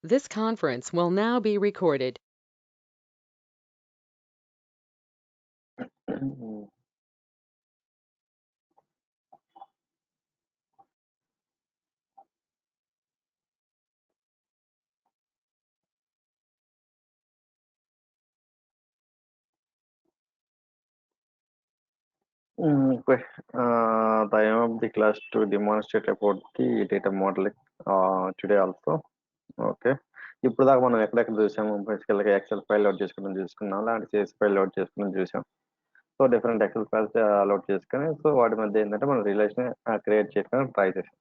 This conference will now be recorded. Okay. The aim of the class to demonstrate about the data modeling today also. Okay. ఇప్పుడు దాకా మనం ఎక్కడెక్కడ చూసాము బేసికల్‌గా XL file load చేసుకోవడం చూసుకున్నాం. అలాంటి సిఎస్ ఫైల్ లోడ్ చేసుకోవడం చూసాం. So different XL files load చేసుకొని సో వాటి మధ్య ఏంటంటే మనం రిలేషన్ క్రియేట్ చేసుకొని ట్రై చేసాం.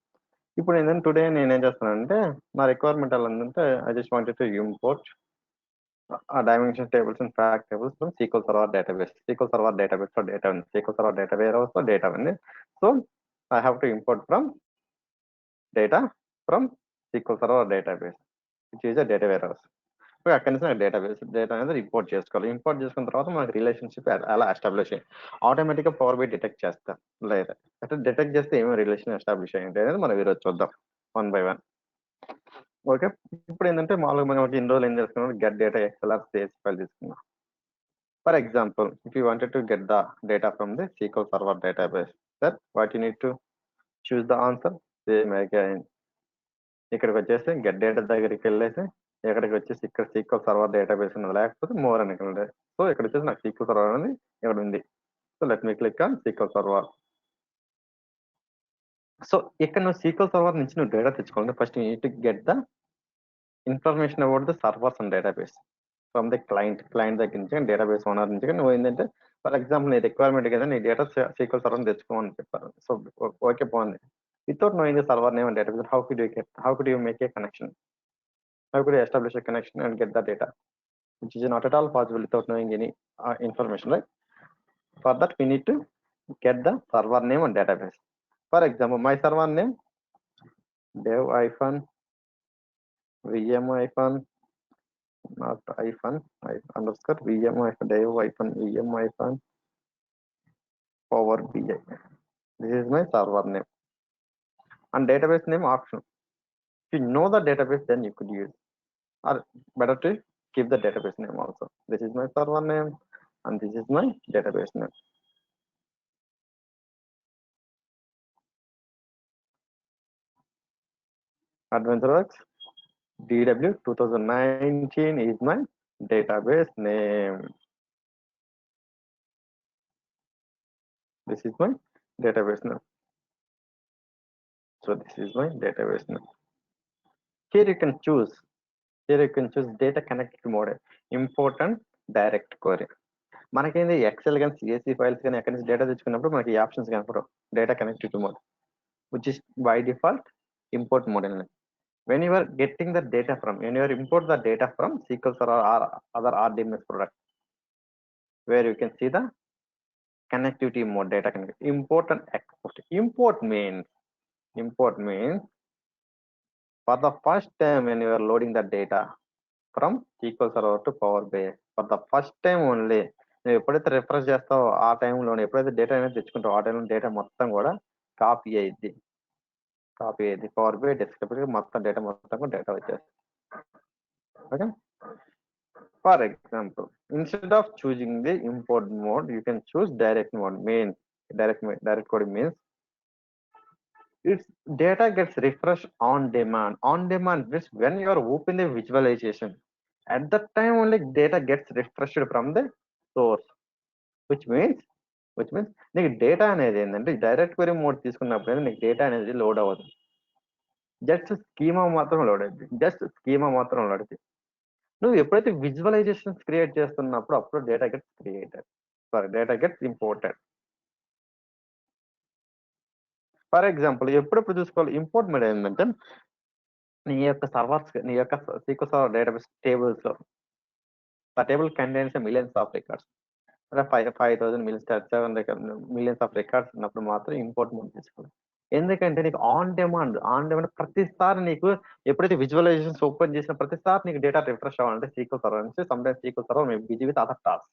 ఇప్పుడు ఏంటంటే టుడే నేనేం చేస్తున్నానంటే నా రిక్వైర్మెంట్ ఎలా ఉందంటే I just wanted to import dimension tables and fact tables from SQL Server database. SQL Server database for data. SQL Server data warehouse for data. So I have to import from data from SQL Server database, which is a data warehouse. అక్కడి నుంచి నాకు data అనేది import చేసుకోవాలి. Import చేసుకున్న తర్వాత మనకి relationship అలా establish అయ్యి ఆటోమేటిక్గా పవర్ బై డిటెక్ట్ చేస్తా లేదా అంటే డిటెక్ట్ చేస్తే ఏమేమి రిలేషన్ ఎస్టాబ్లిష్ అయ్యింది అనేది మనం ఈరోజు చూద్దాం 1 by 1. ఓకే. ఇప్పుడు ఏంటంటే మామూలుగా మనం ఇన్ని రోజులు ఏం చేసుకున్నాం get data XLR CS file తీసుకున్నాం. For example, if you wanted to get the data from the SQL Server database, then what you need to choose the answer. Same again. ఇక్కడికి వచ్చేసి గెట్ డేటా దగ్గరికి వెళ్ళేసి ఇక్కడికి వచ్చేసి ఇక్కడ SQL server database ఉన్నది లేకపోతే మోర్ అని ఇక్కడ సో ఇక్కడ వచ్చేసి నాకు సీక్వల్ సర్వర్ అనేది ఇక్కడ ఉంది. So let me click on SQL server. So ఇక్కడ నువ్వు సీక్వల్ సర్వర్ నుంచి నువ్వు డేటా తెచ్చుకోవాలి. First you need to get the information about the servers and database from the client దగ్గర నుంచి డేటాబేస్ ఓనర్ నుంచి నువ్వు ఏంటంటే ఫర్ ఎగ్జాంపుల్ నీ రిక్వైర్మెంట్ కదా నీ డేటా సీక్వల్ సర్వర్ తెచ్చుకోమని చెప్పారు. సో ఓకే బాగుంది. Without knowing the server name and database how could you make a connection, how could you establish a connection and get the data, which is not at all possible without knowing any information, right? For that we need to get the server name and database. For example, my server name dev hyphen vm hyphen not hyphen underscore vm hyphen dev hyphen vm hyphen power bi. This is my server name and database name option. If you know the database, then you could use, or better to keep the database name also. This is my server name and this is my database name. AdventureWorks DW 2019 is my database name. This is my database name. So this is my database name. Here you can choose. Here you can choose data connected mode. Important direct query. మనకేంది Excel కానీ CSV files కానీ ఎక్కడి నుంచి data తెచ్చుకున్నప్పుడు మనకి options కనపడవు. Data connected mode which is by default import mode. When you are getting the data from, when you are import the data from SQL Server or other RDMS product, where you can see the connectivity mode data connect import and export. Import means for the first time when you are loading the data from SQL Server to Power BI, for the first time only నువ్వు ఎప్పుడైతే refresh చేస్తావో ఆ టైంలో ఎప్పుడైతే data అనేది తెచ్చుకుంటావో ఆ టైంలో data మొత్తం కూడా కాపీ అయ్యిద్ది పవర్ బై డెస్క్టాప్ మొత్తం డేటా మొత్తం కూడా డేటా వచ్చేస్తుంది. Okay. For example instead of choosing the import mode you can choose direct mode. Direct coding means its data gets refreshed on demand. On demand means when you are open the visualization at that time only data gets refreshed from the source, which means నీకు data అనేది ఏంటంటే direct query mode తీసుకున్నప్పుడు నీకు data అనేది load అవ్వదు, just schema మాత్రం load అవుతుంది. నువ్వు ఎప్పుడైతే విజువలైజేషన్స్ క్రియేట్ చేస్తున్నప్పుడు అప్పుడు data gets imported. For example ఎప్పుడెప్పుడు చూసుకోవాలి ఇంపోర్ట్ మీద ఏంటంటే నీ యొక్క సర్వర్స్ నీ యొక్క సీక్వెల్ సర్వర్ డేటాబేస్ టేబుల్స్ లో ఆ table contains millions of records, 5,000 millions of records ఉన్నప్పుడు మాత్రం ఇంపోర్ట్ మోడ్ తీసుకోవాలి. ఎందుకంటే నీకు ఆన్ డిమాండ్ ప్రతిసారి నీకు ఎప్పుడైతే విజువలైజేషన్స్ ఓపెన్ చేసిన ప్రతిసారి నీకు డేటా రిఫ్రెష్ అవ్వాలంటే సీక్వెల్ సర్వర్ నుంచి sometimes sequel server May busy with other task.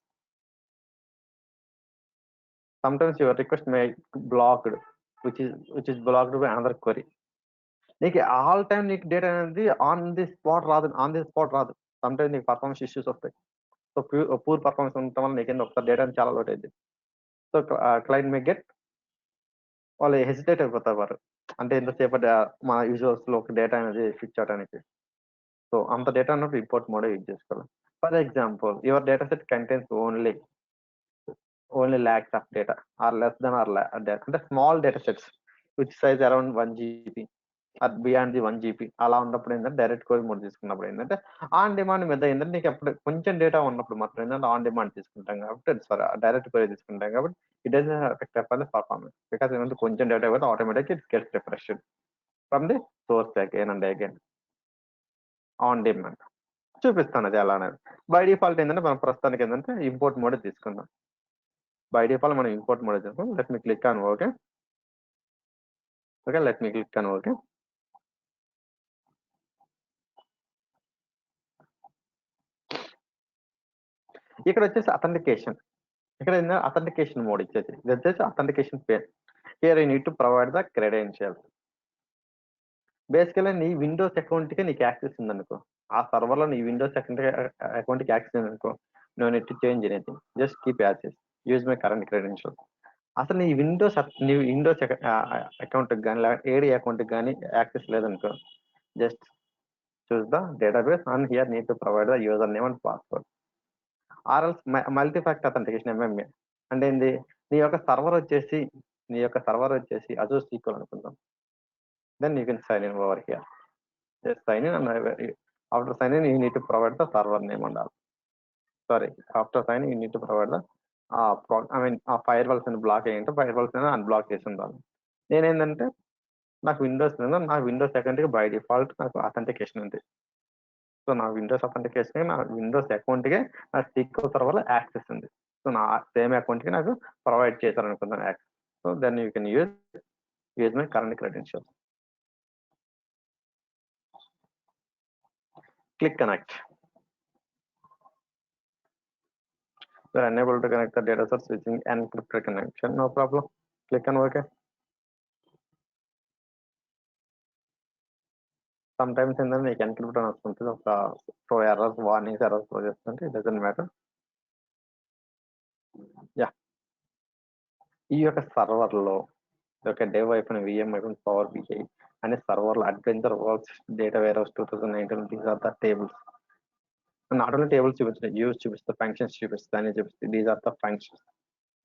Sometimes your request may blocked, which is blocked by another query. నీకు ఆల్ టైమ్ నీకు డేటా అనేది ఆన్ ది స్పాట్ రాదు. Some times నీకు performance issues వస్తాయి. So poor performance ఉండటం వల్ల నీకేంది ఒకసారి data చాలా లోడ్ అయింది. సో క్లయింట్ మే గెట్ వాళ్ళు హెసిటేట్ అయిపోతారు వారు. అంటే ఎంతసేపు మన యూజర్స్ లో ఒక డేటా అనేది ఫిట్ చేయడానికి. సో అంత డేటా అన్నప్పుడు ఇంపోర్ట్ మోడ్ యూజ్ చేసుకోవాలి. For example your data set contains only lakhs of data or less than అంటే small data sets which size around 1 GB or beyond the 1 GB అలా ఉన్నప్పుడు ఏంటంటే direct code mode తీసుకున్నప్పుడు ఏంటంటే on demand మీద ఏంటంటే నీకు ఎప్పుడు కొంచెం డేటా ఉన్నప్పుడు మాత్రం ఏంటంటే ఆన్ డిమాండ్ తీసుకుంటాం కాబట్టి సారీ డైరెక్ట్ కోడ్ తీసుకుంటాం కాబట్టి it does effect upon the performance because ఏంటంటే కొంచెం డేటా అయితే automatic it gets refreshed from the source again and again on demand. చూపిస్తాను అది ఎలా అనేది. బై డిఫాల్ట్ ఏంటంటే మనం ప్రస్తుతానికి ఏంటంటే ఇంపోర్ట్ మోడ్ తీసుకుందాం. బై డిఫాల్ట్ మనం ఇంపోర్ట్ మోడ్ తీసుకుందాం. Let me click on okay. Okay let me click on okay. ఇక్కడ వచ్చేసి అథెంటికేషన్. ఇక్కడ ఏంటంటే అథెంటికేషన్ మోడ్ ఇచ్చేసి ఇది వచ్చేసి authentication pair. Here you need to provide the credentials. Basically నీ విండోస్ అకౌంట్ కి నీకు యాక్సెస్ ఉందనుకో, ఆ సర్వర్ లో నీ విండోస్ అకౌంట్ కి యాక్సెస్ ఉందనుకో, no need to change anything, just keep access, use my current credentials. అసలు నీ విండోస్ అకౌంట్ కానీ లేకపోతే ఏడి అకౌంట్ కానీ యాక్సెస్ లేదనుకో, just choose the database and here need to provide the user name and password or else multi factor authentication MMA. అంటే ఏంది, నీ యొక్క సర్వర్ వచ్చేసి అజూర్ సీక్వెల్ అనుకుందాం. Then you can sign in over here. Just sign in and after sign in you need to provide the server name and all. Sorry, after sign you need to provide the ah firewalls block అయ్యింటే firewalls unblock చేసి ఉండాలి. నేనేంటంటే నా Windows account కి by default నాకు authentication ఉంది. So నా Windows account కి నా సీక్వెల్ సర్వర్ లో యాక్సెస్ ఉంది. సో నా సేమ్ అకౌంట్ కి నాకు ప్రొవైడ్ చేశారు అనుకుందాం access. So then you can use my current credentials. Click connect. So unable to connect the data source using encrypted connection. No problem. Click on OK. Sometimes in the make encrypted అని వస్తుంటుంది. ఒక so errors warnings errors throw చేస్తుంటే it doesn't matter. Yeah, ఈ యొక్క server లో dev అయిపోయిన VM అయిపోయిన Power BI అనే సర్వర్ లో Adventure Works data warehouse 2019 these are the tables. Not only tables చూపిస్తాయి, యూస్ చూపిస్తాయి, ఫంక్షన్స్ చూపిస్తాయి, అన్ని చూపిస్తాయి. These are the functions,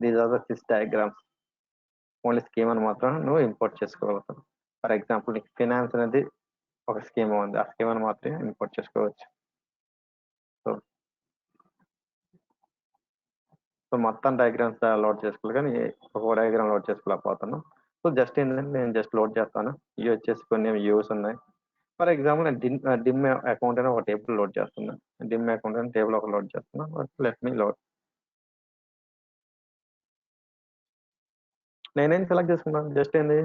these are the sys diagrams. Only scheme అని మాత్రం నువ్వు ఇంపోర్ట్ చేసుకోగలుగుతావు. ఫర్ ఎగ్జాంపుల్ నీకు ఫినాన్స్ అనేది ఒక స్కీమ్ ఉంది, ఆ స్కీమ్ అని మాత్రమే ఇంపోర్ట్ చేసుకోవచ్చు. సో సో మొత్తం డయాగ్రామ్స్ లోడ్ చేసుకోవాలి, కానీ ఒక డయాగ్రామ్ లోడ్ చేసుకోలేకపోతున్నాను. సో జస్ట్ ఏంటంటే నేను జస్ట్ లోడ్ చేస్తాను. ఇవి వచ్చేసి కొన్ని యూస్ ఉన్నాయి. ఫర్ ఎగ్జాంపుల్ నేను డిమ్ అకౌంట్ అని ఒక టేబుల్ లోడ్ చేస్తున్నాను. డిమ్ అకౌంట్ అని టేబుల్ ఒక లోడ్ చేస్తున్నాను. Let me load. నేనేం సెలెక్ట్ చేసుకున్నాను, జస్ట్ ఏంది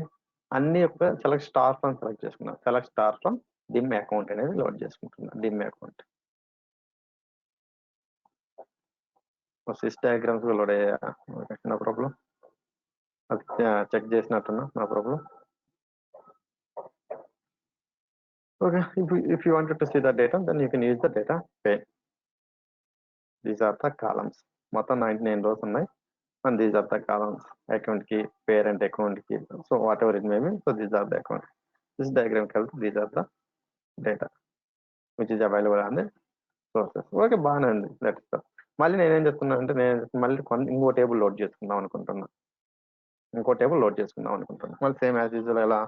అన్ని యొక్క సెలెక్ట్ స్టార్ ఫ్రమ్ సెలెక్ట్ చేసుకున్నాను. Select star from dim account అనేది లోడ్ చేసుకుంటున్నాను. Dim account sys diagrams load అయ్యా, నో ప్రాబ్లం. అది చెక్ చేసినట్టున్నా, no problem. Okay, if you wanted to see the data, then you can use the data pane. These are the columns. మొత్తం 99 rows ఉన్నాయి. And these are the columns. Account key, parent account key. So whatever it may be, so these are the account. This diagram tells these are the data which is available on the sources. Okay, బాగానే ఉంది. Let's మళ్ళీ నేనేం చెప్తున్నా అంటే మళ్ళీ ఇంకో table load చేసుకుందాం అనుకుంటున్నా. మళ్ళీ సేమ్ యాజ్ యూజువల్ ఎలా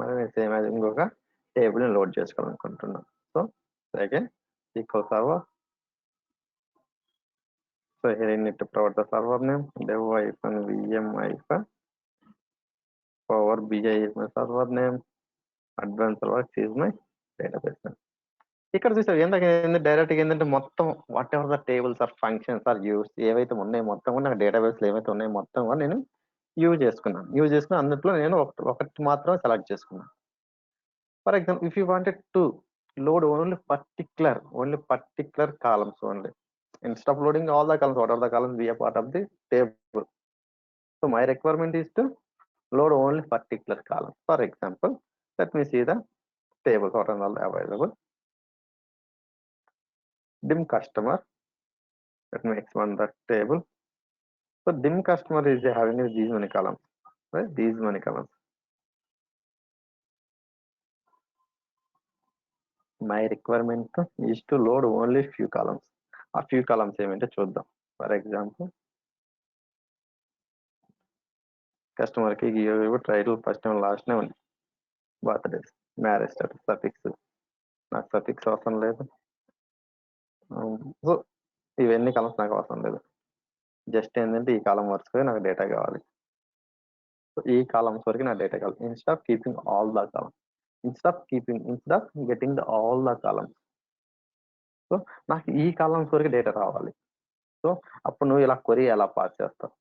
మరి నేను సేమ్ యాజ్ ఇంకొక టేబుల్ ని లోడ్ చేసుకోవాలనుకుంటున్నాను. So again SQL server. So here I need to provide the server name, dev-vm- power bi is my server name, advanced works is my database name. ఇక్కడ చూసారు ఏంటంటే direct గా ఏంటంటే మొత్తం whatever the tables or functions or views ఏవైతే ఉన్నాయో మొత్తం కూడా నాకు డేటాబేస్ ఏవైతే ఉన్నాయో మొత్తం కూడా నేను యూజ్ చేసుకుని అందులో నేను ఒకటి మాత్రం సెలెక్ట్ చేసుకున్నాను. For example, if you wanted to load only particular columns only, instead of loading all the columns, what are the columns be a part of the table. So my requirement is to load only particular columns. For example, let me see the tables what are all available. Dim customer, let me expand the table. So dim customer is having these many columns, right? These many columns. My requirement is to load only few columns. A few columns ఏమంటే చూద్దాం. For example, customer కి give title first name last name, birthdays, marriage status, suffix. నాకు suffix అవసరం లేదు. So ఇవన్నీ columns నాకు అవసరం లేదు. జస్ట్ ఏంటంటే ఈ కాలం వరకు నాకు డేటా కావాలి. సో ఈ కాలమ్స్ వరకు నాకు డేటా కావాలి. Instead of keeping all the columns, instead of getting the all the columns. So నాకు ఈ కాలమ్స్ వరకు డేటా రావాలి. సో అప్పుడు నువ్వు ఇలా క్వరీ ఎలా పాస్ చేస్తావు?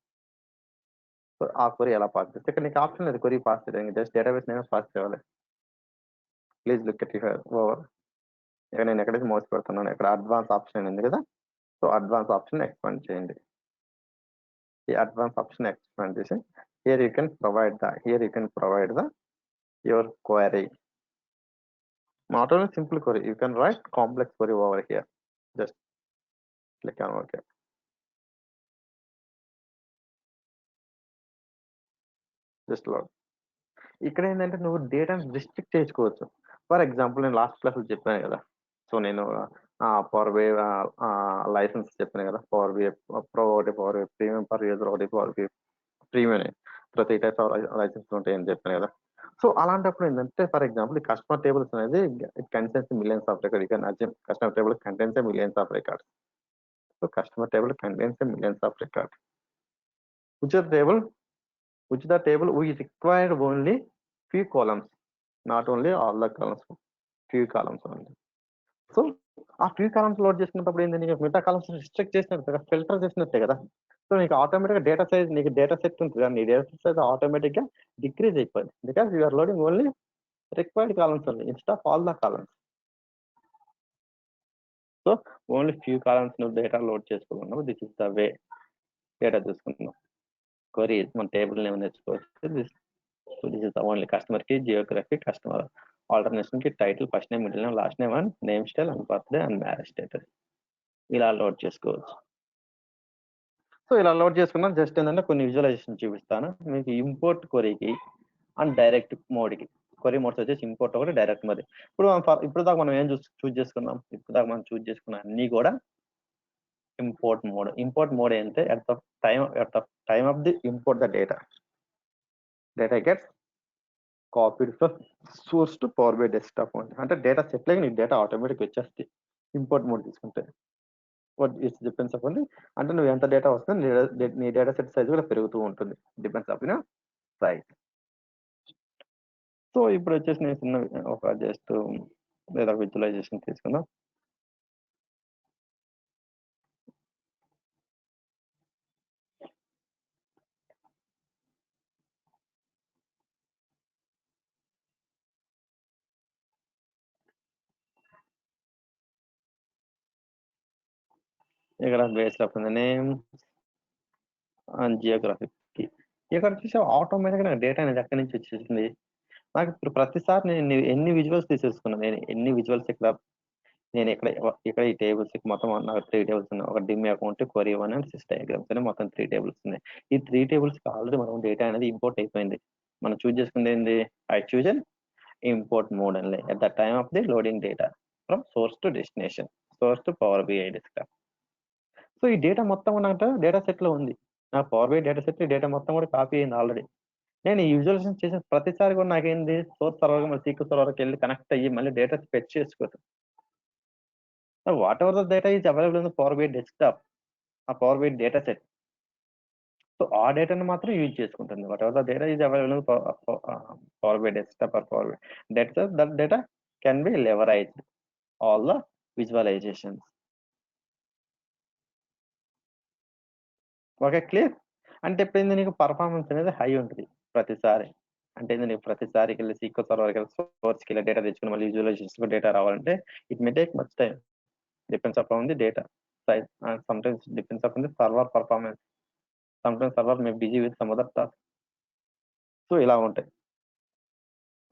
సో ఆ క్వరీ ఎలా పాస్ చేస్తే ఇక్కడ నీకు ఆప్షన్ లేదు క్వరీ పాస్ చేయడానికి, జస్ట్ డేటాబేస్ నేనే పాస్ చేయాలి. Please look at over. ఇక్కడ నేను ఎక్కడైతే మౌస్ పెడుతున్నాను ఇక్కడ అడ్వాన్స్ ఆప్షన్ ఉంది కదా, సో అడ్వాన్స్ ఆప్షన్ ఎక్స్పాండ్ చేయండి. ఈ అడ్వాన్స్ ఆప్షన్ ఎక్స్పాండ్ చేసి here you can provide the your query. Not only simple query, you can write complex query over here. Just click on OK. Just load. ఇక్కడ ఏంటంటే నువ్వు డేటాను restrict చేసుకోవచ్చు. For example నేను last క్లాస్లో చెప్పాను కదా, సో నేను పవర్ బై లైసెన్స్ చెప్పాను కదా, పవర్ బై ప్రో ఒకటి, power by premium per user ఒకటి, పవర్ బై ప్రీమియం అని 3 టైప్స్ ఆఫ్ లైసెన్స్ ఉంటాయని చెప్పాను కదా. సో అలాంటప్పుడు ఏంటంటే ఫర్ ఎగ్జాంపుల్ ఈ కస్టమర్ టేబుల్స్ అనేది it contains millions of record. You can assume customer table contains millions of record. So customer table contains millions of record. which the table we required only few columns, not only all the columns, few columns only. So ఆ few columns load చేసుకున్నప్పుడు ఏంటి, నీకు మిగతా columns restrict చేసినట్టు కదా, filter చేసినట్టే కదా. So నీకు ఆటోమేటిక్గా డేటా సైజ్, నీకు డేటా సెట్ ఉంటుంది కదా, నీ డేటా సైజ్ ఆటోమేటిక్గా డిక్రీజ్ అయిపోయింది. Because you are loading only required columns only instead of all the columns. So only few columns నువ్వు డేటా లోడ్ చేసుకోవాలన్నావు. This is the way data చూసుకుంటున్నాం. క్వరీ మన టేబుల్ నేమ్ నేర్చుకోవచ్చు. This is the only customer కి geography, customer alternation కి title, first name, middle name, last name and name style and birthday and marriage status ఇలా load చేసుకోవచ్చు. So ఇలా load చేసుకున్నా just ఏంటంటే కొన్ని విజువలైజేషన్ చూపిస్తాను మీకు. ఇంపోర్ట్ క్వరీకి అండ్ డైరెక్ట్ మోడ్కి, క్వరీ మోడ్స్ వచ్చేసి ఇంపోర్ట్ ఒకటి, డైరెక్ట్ మోడ్. ఇప్పుడు దాకా మనం ఏం చూస్ చేసుకున్నాం, ఇప్పుడు దాకా మనం చూస్ చేసుకున్న అన్ని కూడా ఇంపోర్ట్ మోడ్. ఇంపోర్ట్ మోడ్ ఏంటంటే at the time of the import the data gets copied from source to Power BI desktop అంటే డేటా సెట్ లాగా నీ డేటా ఆటోమేటిక్ వచ్చేస్తుంది ఇంపోర్ట్ మోడ్ తీసుకుంటే. వాట్ ఇట్స్ డిపెండ్స్ అపాన్ అంటే నువ్వు ఎంత డేటా వస్తుంది నీ డేటా సెట్ సైజ్ కూడా పెరుగుతూ ఉంటుంది, డిపెండ్స్ అపాన్ సైజ్. సో ఇప్పుడు వచ్చేసి నేను చిన్న ఒక జస్ట్ లేదా విజువలైజేషన్ తీసుకుందాం. ఇక్కడ based upon the name and జియోగ్రఫీకి ఇక్కడ వచ్చేసి ఆటోమేటిక్గా నాకు డేటా అనేది ఎక్కడి నుంచి వచ్చేసింది. నాకు ఇప్పుడు ప్రతిసారి నేను ఎన్ని విజువల్స్ తీసేసుకున్నాను, ఎన్ని విజువల్స్ నేను ఇక్కడ ఈ టేబుల్స్ మొత్తం నాకు 3 టేబుల్స్ ఉన్నాయి. ఒక డిమ్ అకౌంట్, క్వరీ 1 అండ్ సిస్ డయాగ్రామ్స్ అని మొత్తం 3 టేబుల్స్ ఉన్నాయి. ఈ 3 టేబుల్స్ ఆల్రెడీ మనం డేటా అనేది ఇంపోర్ట్ అయిపోయింది. మనం చూస్ చేసుకుంది ఏంది, I choose an import mode అని at the time of the loading data from source to destination, source to power BI desktop. So ఈ డేటా మొత్తం ఉన్నట్టు డేటా సెట్ లో ఉంది. నా power BI data set data మొత్తం కూడా కాపీ అయింది ఆల్రెడీ. నేను ఈ విజువలైజేషన్ చేసిన ప్రతిసారి కూడా నాకేంది, సోర్స్ సర్వర్ మన సీక్వెల్ సర్వర్కి వెళ్ళి కనెక్ట్ అయ్యి మళ్ళీ డేటా ఫెచ్ చేసుకోవచ్చు. Whatever the data is available in power BI desktop, ఆ power BI data set, so ఆ డేటాను మాత్రం యూజ్ చేసుకుంటుంది. Whatever the data is available power BI desktop or power BI data, that data can be leveraged all the visualisations. Okay, clear. అంటే ఎప్పుడైంది నీకు performance అనేది high ఉంటుంది ప్రతిసారి. అంటే ఏంది నీకు ప్రతిసారికి వెళ్ళి సీక్వెల్ సర్వర్కి వెళ్ళి సోర్స్కి వెళ్ళి డేటా తెచ్చుకుని మళ్ళీ విజువలైజేషన్ డేటా రావాలంటే it may take much time. Depends upon the data size and sometimes depends upon the server performance. Sometimes server May busy with some other task. So ఇలా ఉంటాయి.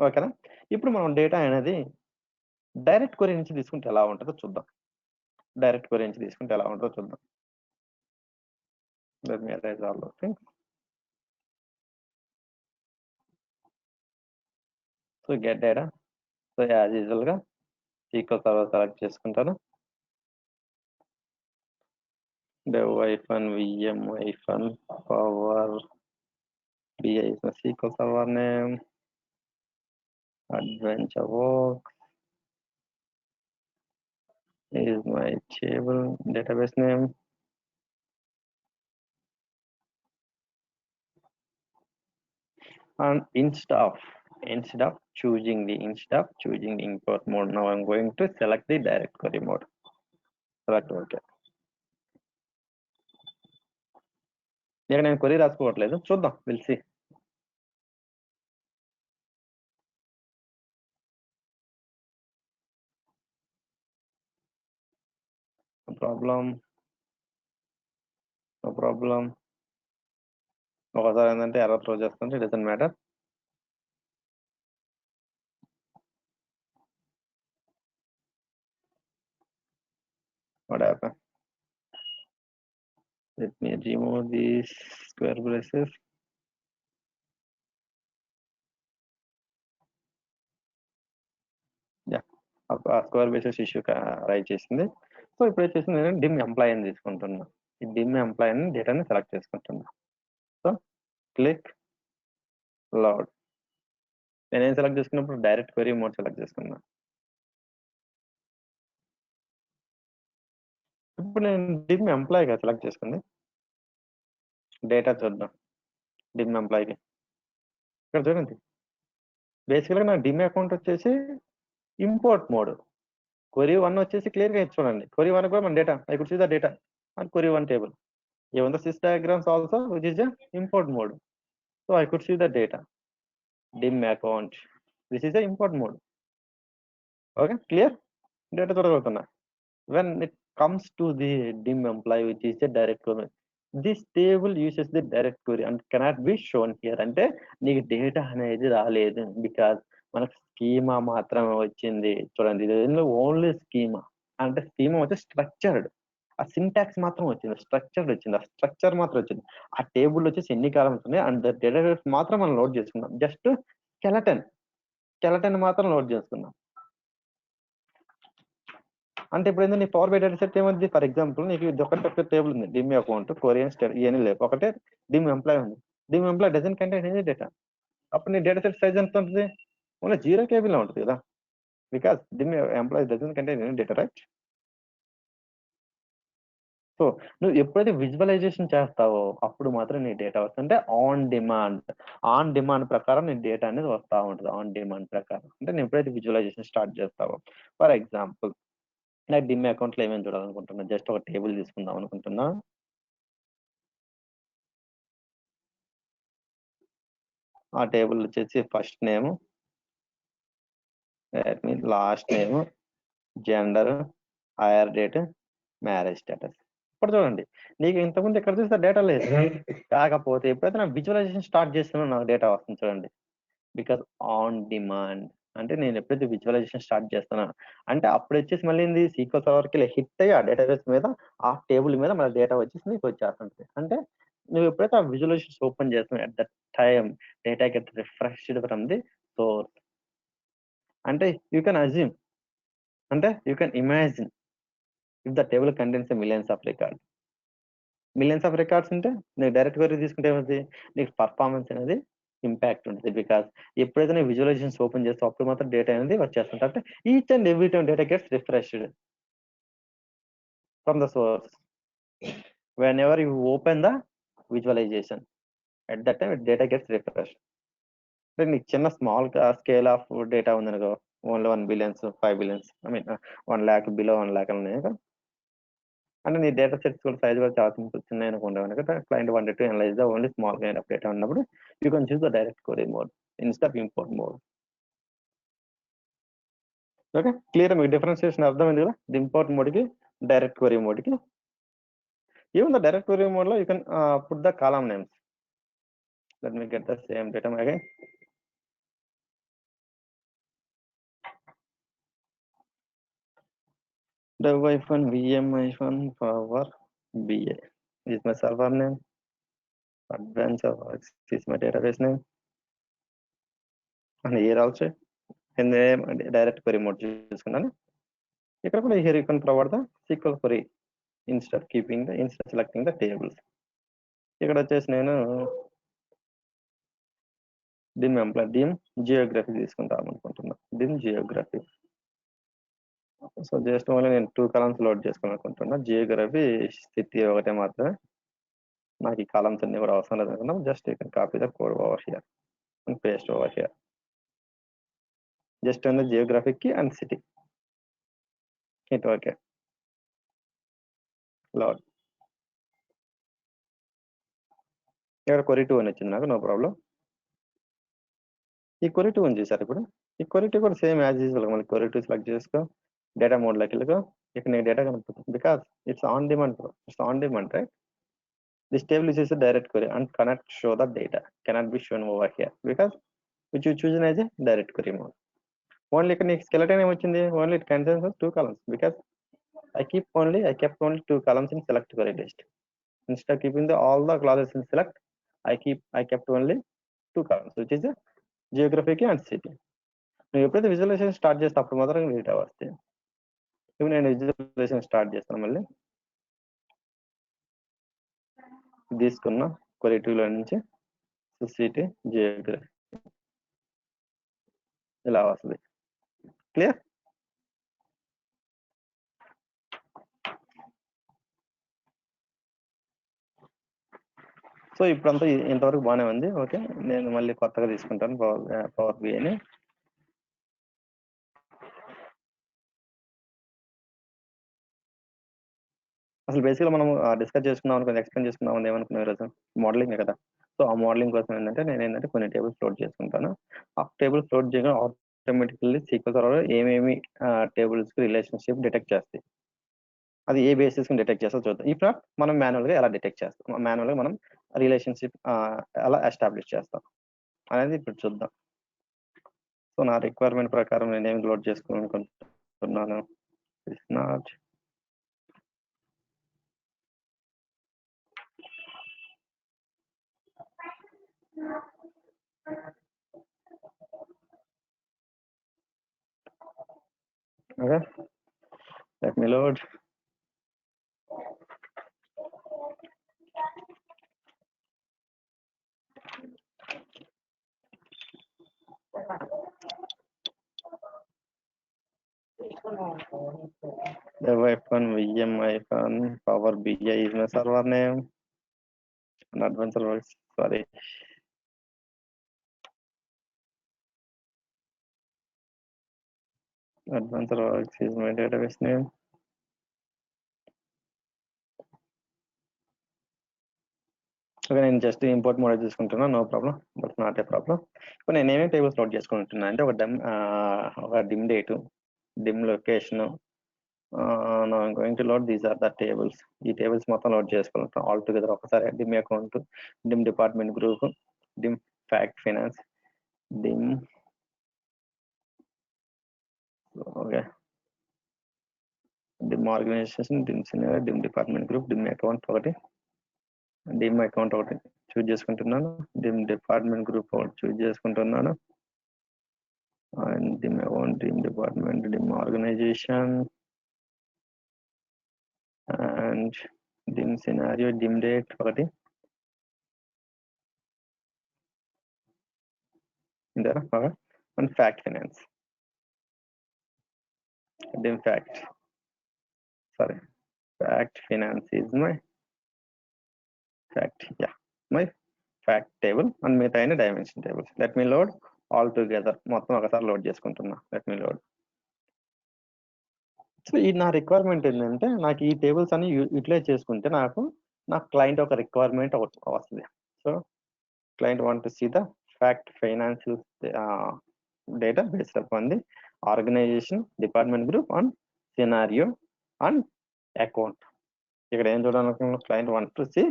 ఓకేనా? ఇప్పుడు మనం డేటా అనేది డైరెక్ట్ క్వెరీ నుంచి తీసుకుంటే ఎలా ఉంటుందో చూద్దాం. డైరెక్ట్ క్వెరీ నుంచి తీసుకుంటే ఎలా ఉంటుందో చూద్దాం. Let me erase all those things. So get data. So as usual గా సీక్వెల్ సర్వర్ సెలెక్ట్ చేసుకుంటాను. dev vm power bi is my SQL server name. Adventure works is my table database name. And instead of choosing the import mode, now I'm going to select the direct query mode. Select okay. ఇక్కడ నేను query రాసుకోవట్లేదు, చూద్దాం, will see. No problem. ఒకసారి ఏంటంటే error throw చేస్తుంటే it doesn't matter. What happened? Let me remove these square braces. Yeah, ఆ square basis issue right చేసింది. So ఇప్పుడు వచ్చేసింది నేను డిమ్ ఎంప్లాయ్ అని తీసుకుంటున్నా. ఈ డిమ్ ఎంప్లాయ్ అని డేటాని సెలెక్ట్ చేసుకుంటున్నా. So click load. నేను ఏం సెలెక్ట్ చేసుకున్నప్పుడు డైరెక్ట్ క్వెరీ మోడ్ సెలెక్ట్ చేసుకున్నా. ఇప్పుడు నేను డిమ్ ఎంప్లాయ్గా సెలెక్ట్ చేసుకుంది. డేటా చూద్దాం డిమ్ ఎంప్లాయ్కి. ఇక్కడ చూడండి, బేసిక్గా నా డిమ్ అకౌంట్ వచ్చేసి ఇంపోర్ట్ మోడ్. క్వరీ 1 వచ్చేసి క్లియర్గా చూడండి. క్వరీ 1 కూడా మన data, I could see the data and query 1 table. Even the sys diagrams also, which is a import mode. So I could see the data. Dim account. This is the import mode. Okay, clear? Data చూడగలుగుతున్నా. When it comes to the dim employee, which is a direct query, this table uses the direct query and cannot be shown here. అంటే నీకు data అనేది రాలేదు because మనకు schema మాత్రమే వచ్చింది. చూడండి, ఇది only schema. అంటే స్కీమా వచ్చి స్ట్రక్చర్డ్, ఆ సింటాక్స్ మాత్రం వచ్చింది, స్ట్రక్చర్ వచ్చింది, ఆ స్ట్రక్చర్ మాత్రం వచ్చింది. ఆ టేబుల్ వచ్చేసి ఎన్ని కాలమ్స్ ఉన్నాయి అండ్ డేటాబేస్ మాత్రం మనం లోడ్ చేసుకున్నాం. జస్ట్ స్కెలటన్ మాత్రం లోడ్ చేసుకున్నాం. అంటే ఇప్పుడు ఏంటంటే నీ పవర్ బై డేటా సెట్ ఏమైంది? ఫర్ ఎగ్జాంపుల్ నీకు ఇది ఒకటి టేబుల్ ఉంది, డిమ్ అకౌంట్, కొరియన్ స్టేట్, ఇవన్నీ లేవు. ఒకటే డిమ్ ఎంప్లాయ్ ఉంది. Dim employee doesn't contain any data. అప్పుడు నీ డేటా సెట్ సైజ్ ఎంత ఉంటుంది? ఓన్లీ 0 KB లో ఉంటుంది కదా, because dim employee doesn't contain any data, right? So నువ్వు ఎప్పుడైతే విజువలైజేషన్ చేస్తావో అప్పుడు మాత్రం నీ డేటా వస్తుంటే ఆన్ డిమాండ్ ప్రకారం నీ డేటా అనేది వస్తూ ఉంటుంది. ఆన్ డిమాండ్ ప్రకారం అంటే నేను ఎప్పుడైతే విజువలైజేషన్ స్టార్ట్ చేస్తావో. ఫర్ ఎగ్జాంపుల్ నాకు డిమ్ అకౌంట్లో ఏమేమి చూడాలనుకుంటున్నా, జస్ట్ ఒక టేబుల్ తీసుకుందాం అనుకుంటున్నా. ఆ టేబుల్ వచ్చేసి first name, last name, gender, hire date, marriage status. ఇప్పుడు చూడండి, నీకు ఇంతకుముందు ఎక్కడ చూస్తే డేటా లేదు. కాకపోతే ఎప్పుడైతే నా విజువలైజేషన్ స్టార్ట్ చేస్తున్నా నాకు డేటా వస్తుంది చూడండి. బికాస్ ఆన్ డిమాండ్ అంటే నేను ఎప్పుడైతే విజువలైజేషన్ స్టార్ట్ చేస్తున్నాను అంటే అప్పుడు వచ్చేసి మళ్ళీ సీక్వెల్ సర్వర్కి హిట్ అయ్యి ఆ డేటాబేస్ మీద, ఆ టేబుల్ మీద మన డేటా వచ్చేసి నీకు వచ్చేస్తుంది. అంటే నువ్వు ఎప్పుడైతే ఆ విజువలైజేషన్ ఓపెన్ చేస్తున్నావు at that time data get refreshed from the source. అంటే యూ కెన్ అజ్యూమ్, అంటే you can imagine if the table contains millions of records ఉంటే నీకు డైరెక్ట్ క్వెరీ తీసుకుంటే ఏమవుతుంది, నీకు పర్ఫార్మెన్స్ అనేది ఇంపాక్ట్ ఉంటుంది. బికాస్ ఎప్పుడైతే నేను విజువలైజేషన్స్ ఓపెన్ చేస్తే అప్పుడు మాత్రం డేటా అనేది వచ్చేస్తుంటే అంటే each and every time data gets refreshed from the source whenever you open the visualisation at that time data gets refreshed. అంటే నీకు చిన్న స్మాల్ స్కేల్ ఆఫ్ డేటా ఉందనుకో, only 1 billion 5 billion, I mean 1 lakh, below 1 lakh ఉన్నాయి. అంటే నీ data sets కూడా size కూడా చాలా సింపుల్ చిన్న అనుకుంటా కనుక client wanted to analyse the only small kind of data ఉన్నప్పుడు you can choose the direct query mode instead of import mode. Okay, clear మీకు డిఫరెన్షియేషన్ అర్థమైంది కదా, ఇంపోర్ట్ మోడ్కి డైరెక్ట్ క్వరీ మోడ్కి. Even the direct query mode, you can put the column names. Let me get the same data again. dev-vm-power BA is my server name. Advanced Works is my database name. And here also, in the direct query mode, here you can provide the SQL query instead selecting the tables. ఇక్కడ వచ్చేసి నేను dim geography తీసుకుంటాం అనుకుంటున్నా. dim geography. So just only నేను 2 columns load చేసుకోవాలనుకుంటున్నా. Geography స్థితి ఒకటే మాత్రమే, నాకు ఈ కాలమ్స్ అన్ని కూడా అవసరం లేదు అనుకున్నాం. Just you can copy the code over here and paste over here. Just on the geographic కి and city. It okay. Load. ఇక్కడ కొరీ 2 అని వచ్చింది నాకు, నో ప్రాబ్లం. ఈ కొరీ 2 అని చూసారు ఇప్పుడు. ఈ కొరీ 2 కూడా సేమ్ యాజ్ యూజువల్. మళ్ళీ కొరీ 2 సెలెక్ట్ చేసుకో, డేటా మోడ్ లోకి వెళ్ళిపో. ఇక్కడ నీకు డేటా కనుపుతుంది because it's on demand. It's on demand, right? This table is a direct query and cannot show the data, cannot be shown over here because which you choose as a direct query mode. Only skeleton only it contains 2 columns because I kept only 2 columns in select query list. Instead of keeping all the clauses in select, I kept only 2 columns, which is a geographic and city. Now you the visualization start just after mother data vaste. Even and visualization start chestam malli తీసుకున్న query 2 లో నుంచి city Geography ఇలా వస్తుంది. Clear? So ఇప్పుడంతా ఇంతవరకు బాగానే ఉంది. Okay, నేను మళ్ళీ కొత్తగా తీసుకుంటాను పవర్ బిఐని. అసలు బేసిక్గా మనం డిస్కస్ చేసుకుందాం అనుకుని ఎక్స్ప్లెయిన్ చేసుకుందాం అని ఏమనుకున్నాం ఈరోజు? మోడలింగ్ కదా. సో ఆ మోడలింగ్ కోసం ఏంటంటే నేను కొన్ని టేబుల్స్ లోడ్ చేసుకుంటాను. ఆ టేబుల్స్ లోడ్ చేయగా ఆటోమేటికల్లీ సీక్వెల్ సర్వర్ ఏమేమి టేబుల్స్ కి రిలేషన్షిప్ డిటెక్ట్ చేస్తాయి, అది ఏ బేసిస్ డిటెక్ట్ చేస్తా చూద్దాం. ఇప్పుడు మనం మాన్యువల్ గా ఎలా డిటెక్ట్ చేస్తాం, మాన్యువల్ గా మనం రిలేషన్షిప్ ఎలా ఎస్టాబ్లిష్ చేస్తాం అనేది ఇప్పుడు చూద్దాం. సో నా రిక్వైర్మెంట్ ప్రకారం నేను ఏమి లోడ్ చేసుకోవాలనుకుంటున్నాను. It's not okay, let me load. The weapon VM Power BI is my server name and Advanced Works, sorry. Advanced Works is my database name. Okay, నేను జస్ట్ ఇంపోర్ట్ మోడ్ తీసుకుంటున్నా, no problem, but not a problem. ఇప్పుడు నేను ఏమేమి tables load చేసుకుంటున్నా అంటే ఒక dim date, dim location. Going to load these are the tables. ఈ tables మొత్తం లోడ్ చేసుకుంటాం ఆల్ టుగెదర్ ఒకసారి. Dim account, dim department group, dim fact finance, dim okay, dim organisation, dim senior, dim department group, dim account ఒకటి, dim account ఒకటి choose చేసుకుంటున్నాను. Dim department group ఒకటి choose చేసుకుంటున్నాను. And dim account, dim department, dim organisation and dim scenario, dim date ఒకటి. ఇంతేనా? And fact finance, dim fact, sorry, fact finance is my fact, yeah, my fact table and మిగతా dimension tables. Let me load all together, మొత్తం ఒకసారి load చేసుకుంటున్నా. Let me load. So ఈ నా requirement ఏంటంటే నాకు ఈ టేబుల్స్ అన్ని యూటిలైజ్ చేసుకుంటే నాకు క్లయింట్ ఒక రిక్వైర్మెంట్ వస్తుంది. So client want to see the fact financial data based upon the organization, department group and scenario and account. ఇక్కడ ఏం చూడాలనుకున్న client want to see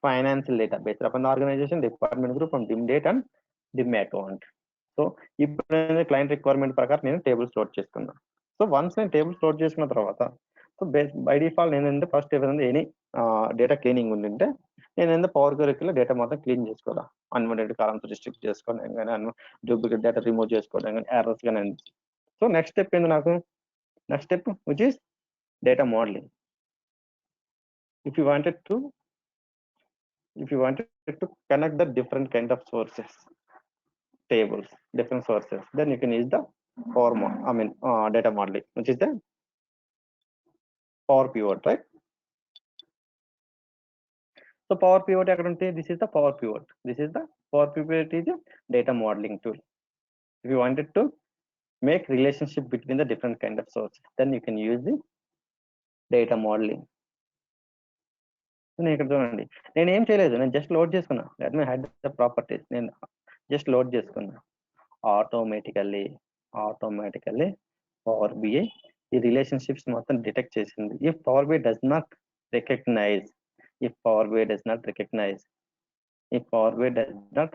financial data based upon the organization, department group and dim date and dim account. So ఇప్పుడు client requirement ప్రకారం నేను tables load చేసుకున్నాను. So once నేను tables load చేసుకున్న తర్వాత so by default నేను ఫస్ట్ ఏదైనా any data cleaning ఉండింటే నేను పవర్ క్వరీలో డేటా మొత్తం క్లీన్ చేసుకోవాలా, అన్వాంటెడ్ కాలమ్స్ రిస్ట్రిక్ట్ చేసుకోవడం కానీ డూప్లికేట్ డేటా రిమూవ్ చేసుకోవడం కానీ ఎర్రర్స్ కానీ. సో నెక్స్ట్ స్టెప్ ఏంది నాకు, next step which is data modelling. If you wanted to connect the different kind of sources, tables, different sources, then you can use the data modeling, which is the power pivot, right? So power pivot this is the power pivot. This is the power pivot is a data modeling tool. If you wanted to make relationship between the different kind of sources, then you can use the data modeling. నేను ఇక్కడ చూడండి, నేను ఏం చేయలేదు, నేను just load చేసుకున్నా. Let me hide the properties. నేను just load చేసుకున్నా. ఆటోమేటికల్లీ పవర్ బిఐ ఈ రిలేషన్షిప్స్ మొత్తం డిటెక్ట్ చేసింది. If Power BI does not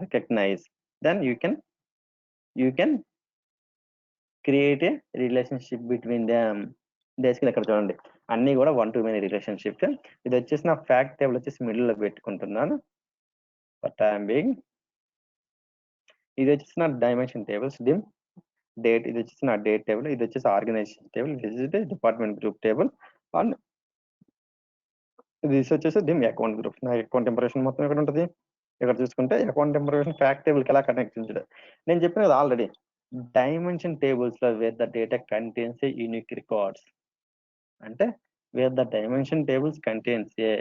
recognise then you can create a relationship between them. బేసికల్ ఇక్కడ చూడండి అన్ని కూడా 1 to many రిలేషన్షిప్స్. ఇది వచ్చేసి నా ఫ్యాక్ట్ టేబుల్ వచ్చేసి మిడిల్ లో పెట్టుకుంటున్నాను ఫర్ టైం బీయింగ్. ఇది వచ్చేసి నా డైమెన్షన్ టేబుల్స్, డిమ్ డేట్, ఇది వచ్చేసి నా డేట్ టేబుల్, ఇది వచ్చేసి ఆర్గనైజేషన్ టేబుల్, ఇది డిపార్ట్మెంట్ గ్రూప్ టేబుల్ అండ్ ఇది వచ్చేసి డిమ్ అకౌంట్ గ్రూప్. నా అకౌంట్ ఇంప్రెషన్ మొత్తం ఇక్కడ ఉంటుంది. ఇక్కడ చూసుకుంటే అకౌంట్ ఇంప్రెషన్ ఫ్యాక్ట్ టేబుల్ కి ఎలా కనెక్ట్ చేయడం నేను చెప్పినది ఆల్రెడీ. డైమెన్షన్ టేబుల్స్ లో where the data contains a unique records, అంటే where the dimension tables contains a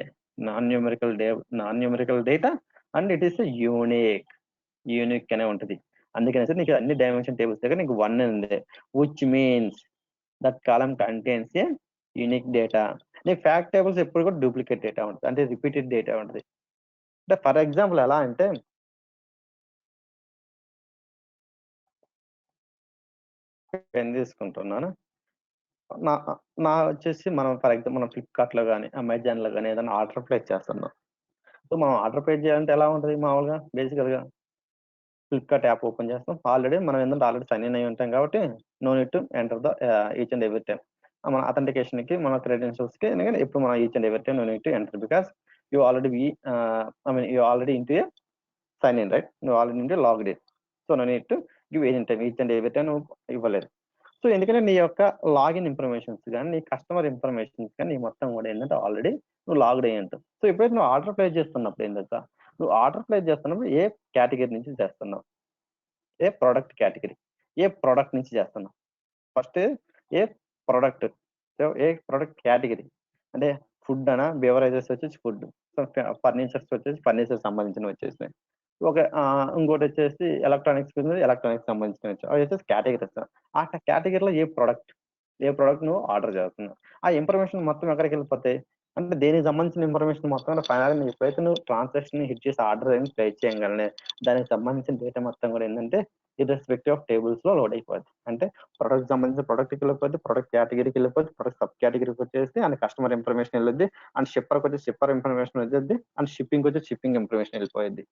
non numerical data and it is unique అనే ఉంటుంది. అందుకనే నీకు అన్ని డైమెన్షన్ టేబుల్స్ దగ్గర నీకు 1 ఉంది, which means that column contains a unique data. నీకు ఫ్యాక్ట్ టేబుల్స్ ఎప్పుడు కూడా డూప్లికేట్ డేటా ఉంటుంది, అంటే రిపీటెడ్ డేటా ఉంటుంది. అంటే ఫర్ ఎగ్జాంపుల్ ఎలా అంటే పెన్ తీసుకుంటున్నాను. నా వచ్చేసి మనం ఫర్ ఎగ్జాంపుల్ మనం ఫ్లిప్కార్ట్ లో కానీ అమెజాన్ లో కానీ ఏదైనా ఆర్డర్ ప్లేస్ చేస్తున్నాం. సో మనం ఆర్డర్ ప్లేస్ చేయాలంటే ఎలా ఉంటుంది, మామూలుగా బేసికల్ గా ఫ్లిప్కార్ట్ యాప్ ఓపెన్ చేస్తాం. ఆల్రెడీ మనం ఏంటంటే ఆల్రెడీ సైన్ ఇన్ అయి ఉంటాం కాబట్టి no need to enter the each and every time. మన అథెంటికేషన్ కి మన క్రెడెన్షియల్స్ కి ఎప్పుడు మనం each and every time no need to enter because you already into a sign in, right? నువ్వు already into logged in. So no need to give each and every time నువ్వు ఇవ్వలేదు. So ఎందుకంటే నీ యొక్క login informations కానీ నీ customer informations కానీ నీ మొత్తం కూడా ఏంటంటే ఆల్రెడీ నువ్వు లాగ్డ్ అయ్యి ఉంటావు. సో ఎప్పుడైతే నువ్వు ఆర్డర్ ప్లేస్ చేస్తున్నప్పుడు ఏంటంటే నువ్వు ఆర్డర్ ప్లేస్ చేస్తున్నప్పుడు ఏ కేటగిరీ నుంచి చేస్తున్నావు, ఏ ప్రోడక్ట్ కేటగిరీ, ఏ ప్రోడక్ట్ నుంచి చేస్తున్నావు. ఫస్ట్ ఏ ప్రోడక్ట్, ఏ ప్రోడక్ట్ కేటగిరీ అంటే ఫుడ్ అనా, బెవరేజెస్ వచ్చేసి ఫుడ్, ఫర్నిచర్స్ వచ్చేసి ఫర్నిచర్ సంబంధించినవి వచ్చేసి ఒక ఇంకోటి వచ్చేసి ఎలక్ట్రానిక్స్ సంబంధించిన అవి వచ్చేసి కేటగిరీస్. ఆ కేటగిరీలో ఏ ప్రోడక్ట్ నువ్వు ఆర్డర్ చేస్తున్నావు, ఆ ఇన్ఫర్మేషన్ మొత్తం ఎక్కడికి వెళ్ళిపోతాయి అంటే దేనికి సంబంధించిన ఇన్ఫర్మేషన్ మొత్తం ఫైనల్ ఎప్పుడైతే నువ్వు ట్రాన్సాక్షన్ హిట్ చేసి ఆర్డర్ అని ప్లేస్ చేయగలనే దానికి సంబంధించిన డేటా మొత్తం కూడా ఏంటంటే ఇర్రెస్పెక్టివ్ ఆఫ్ టేబుల్స్ లో లోడ్ అయిపోద్ది. అంటే ప్రొడక్ట్ సంబంధించిన ప్రొడక్ట్కి వెళ్ళిపోద్ది, ప్రొడక్ట్ కేటగిరీకి వెళ్ళిపోద్ది, ప్రొడక్ట్ సబ్ కేటగిరీకి వచ్చేసి అండ్ కస్టమర్ ఇన్ఫర్మేషన్ వెళ్ళొద్ది, అండ్ షిప్పర్కి వచ్చి షిప్పర్ ఇన్ఫర్మేషన్ వచ్చేది, అండ్ షిప్పింగ్ వచ్చి షిప్పింగ్ ఇన్ఫర్మేషన్ వెళ్ళిపోయింది.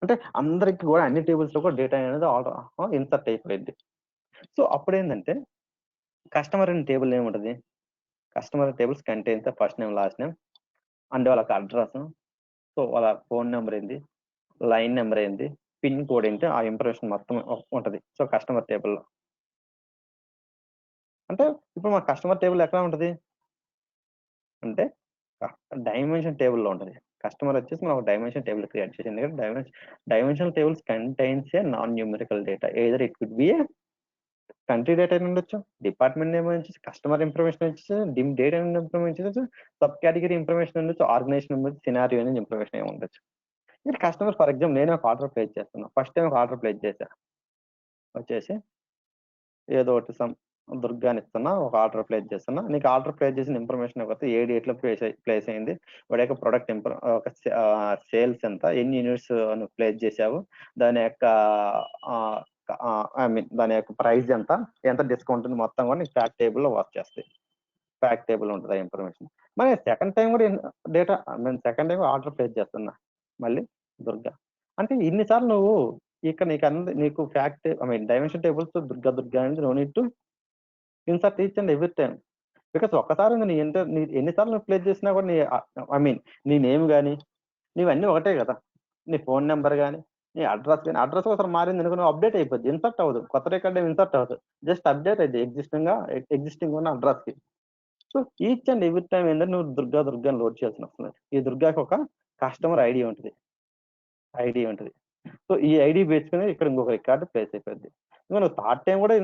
అంటే అందరికి కూడా అన్ని టేబుల్స్ లో కూడా డేటా అనేది ఆర్డర్ ఇన్సర్ట్ అయిపోయింది. సో అప్పుడు ఏంటంటే కస్టమర్ అనే టేబుల్ ఏముంటది, customer tables contains first name last name and వాళ్ళకి అడ్రస్, సో వాళ్ళ ఫోన్ నెంబర్ ఏంది, లైన్ నెంబర్ ఏంది, పిన్ కోడ్ ఏంటి, ఆ ఇన్ఫర్మేషన్ మొత్తం ఉంటది. సో కస్టమర్ టేబుల్లో అంటే ఇప్పుడు మా కస్టమర్ టేబుల్ ఎక్కడ ఉంటది అంటే డైమెన్షన్ టేబుల్లో ఉంటది. కస్టమర్ వచ్చేసి మనం ఒక డైమెన్షన్ టేబుల్ క్రియేట్ చేసి, ఎందుకంటే dimension tables contains a non numerical data. Either it could be A country data అని ఉండొచ్చు, డిపార్ట్మెంట్ నేమ్ వచ్చేసి, కస్టమర్ ఇన్ఫర్మేషన్ వచ్చేసి, డిమ్ డేటా ఇన్ఫర్మేషన్ వచ్చి, సబ్ కేటగిరీ ఇన్ఫర్మేషన్ ఉండొచ్చు, ఆర్గనైజేషన్ ఉండొచ్చు, సినారియో అనేది ఇన్ఫర్మేషన్ ఏమి ఉండొచ్చు. ఇక్కడ కస్టమర్ ఫర్ ఎగ్జాంపుల్ నేను ఒక ఆర్డర్ ప్లేస్ చేస్తున్నా. ఫస్ట్ టైం ఒక ఆర్డర్ ప్లేస్ చేశా వచ్చేసి ఏదో ఒకటి దుర్గాని ఇస్తున్నా, ఒక ఆర్డర్ ప్లేస్ చేస్తున్నా. నీకు ఆర్డర్ ప్లేస్ చేసిన ఇన్ఫర్మేషన్ ఇవ్వకపోతే ఏ డేట్ లో ప్లేస్ అయింది, వాడి యొక్క ప్రొడక్ట్ ఒక సేల్స్ ఎంత, ఎన్ని యూనిట్స్ నువ్వు ప్లేస్ చేసావు, దాని యొక్క ఐ మీన్ దాని యొక్క ప్రైస్ ఎంత, ఎంత డిస్కౌంట్ ఉంది, మొత్తం కూడా నీకు ఫ్యాక్ట్ టేబుల్ లో వర్క్ చేస్తాయి. ఫ్యాక్ట్ టేబుల్ ఉంటుంది ఆ ఇన్ఫర్మేషన్. మరి సెకండ్ టైం కూడా డేటా, నేను సెకండ్ టైం ఆర్డర్ ప్లేస్ చేస్తున్నా మళ్ళీ దుర్గా. అంటే ఇన్నిసార్లు నువ్వు ఇక్కడ నీకు fact I mean dimension tables దుర్గా దుర్గా అనేది no need to insert each and every time. Because ఒక్కసారి నీ ఎన్నిసార్లు నువ్వు ప్లేస్ చేసినా కూడా నీ ఐ మీన్ నీ నేమ్ కానీ నీవన్నీ ఒకటే కదా. నీ ఫోన్ నెంబర్ కానీ నీ అడ్రస్ కానీ, అడ్రస్ ఒకసారి మారింది అనుకో నువ్వు అప్డేట్ అయిపోద్ది, ఇన్సర్ట్ అవ్వదు, కొత్త రికార్డ్ ఇన్సర్ట్ అవ్వదు, జస్ట్ అప్డేట్ అయితే ఎగ్జిస్టింగ్ ఉన్న అడ్రస్ కి. So each and every time ఏంటంటే నువ్వు దుర్గా దుర్గా లోడ్ చేయాల్సిన అవసరం లేదు. ఈ దుర్గాకి ఒక కస్టమర్ ఐడి ఉంటుంది. సో ఈ ఐడి బేసుకుని ఇక్కడ ఇంకొక రికార్డు ప్లేస్ అయిపోద్ది. ఇంకా నువ్వు థర్డ్ టైం కూడా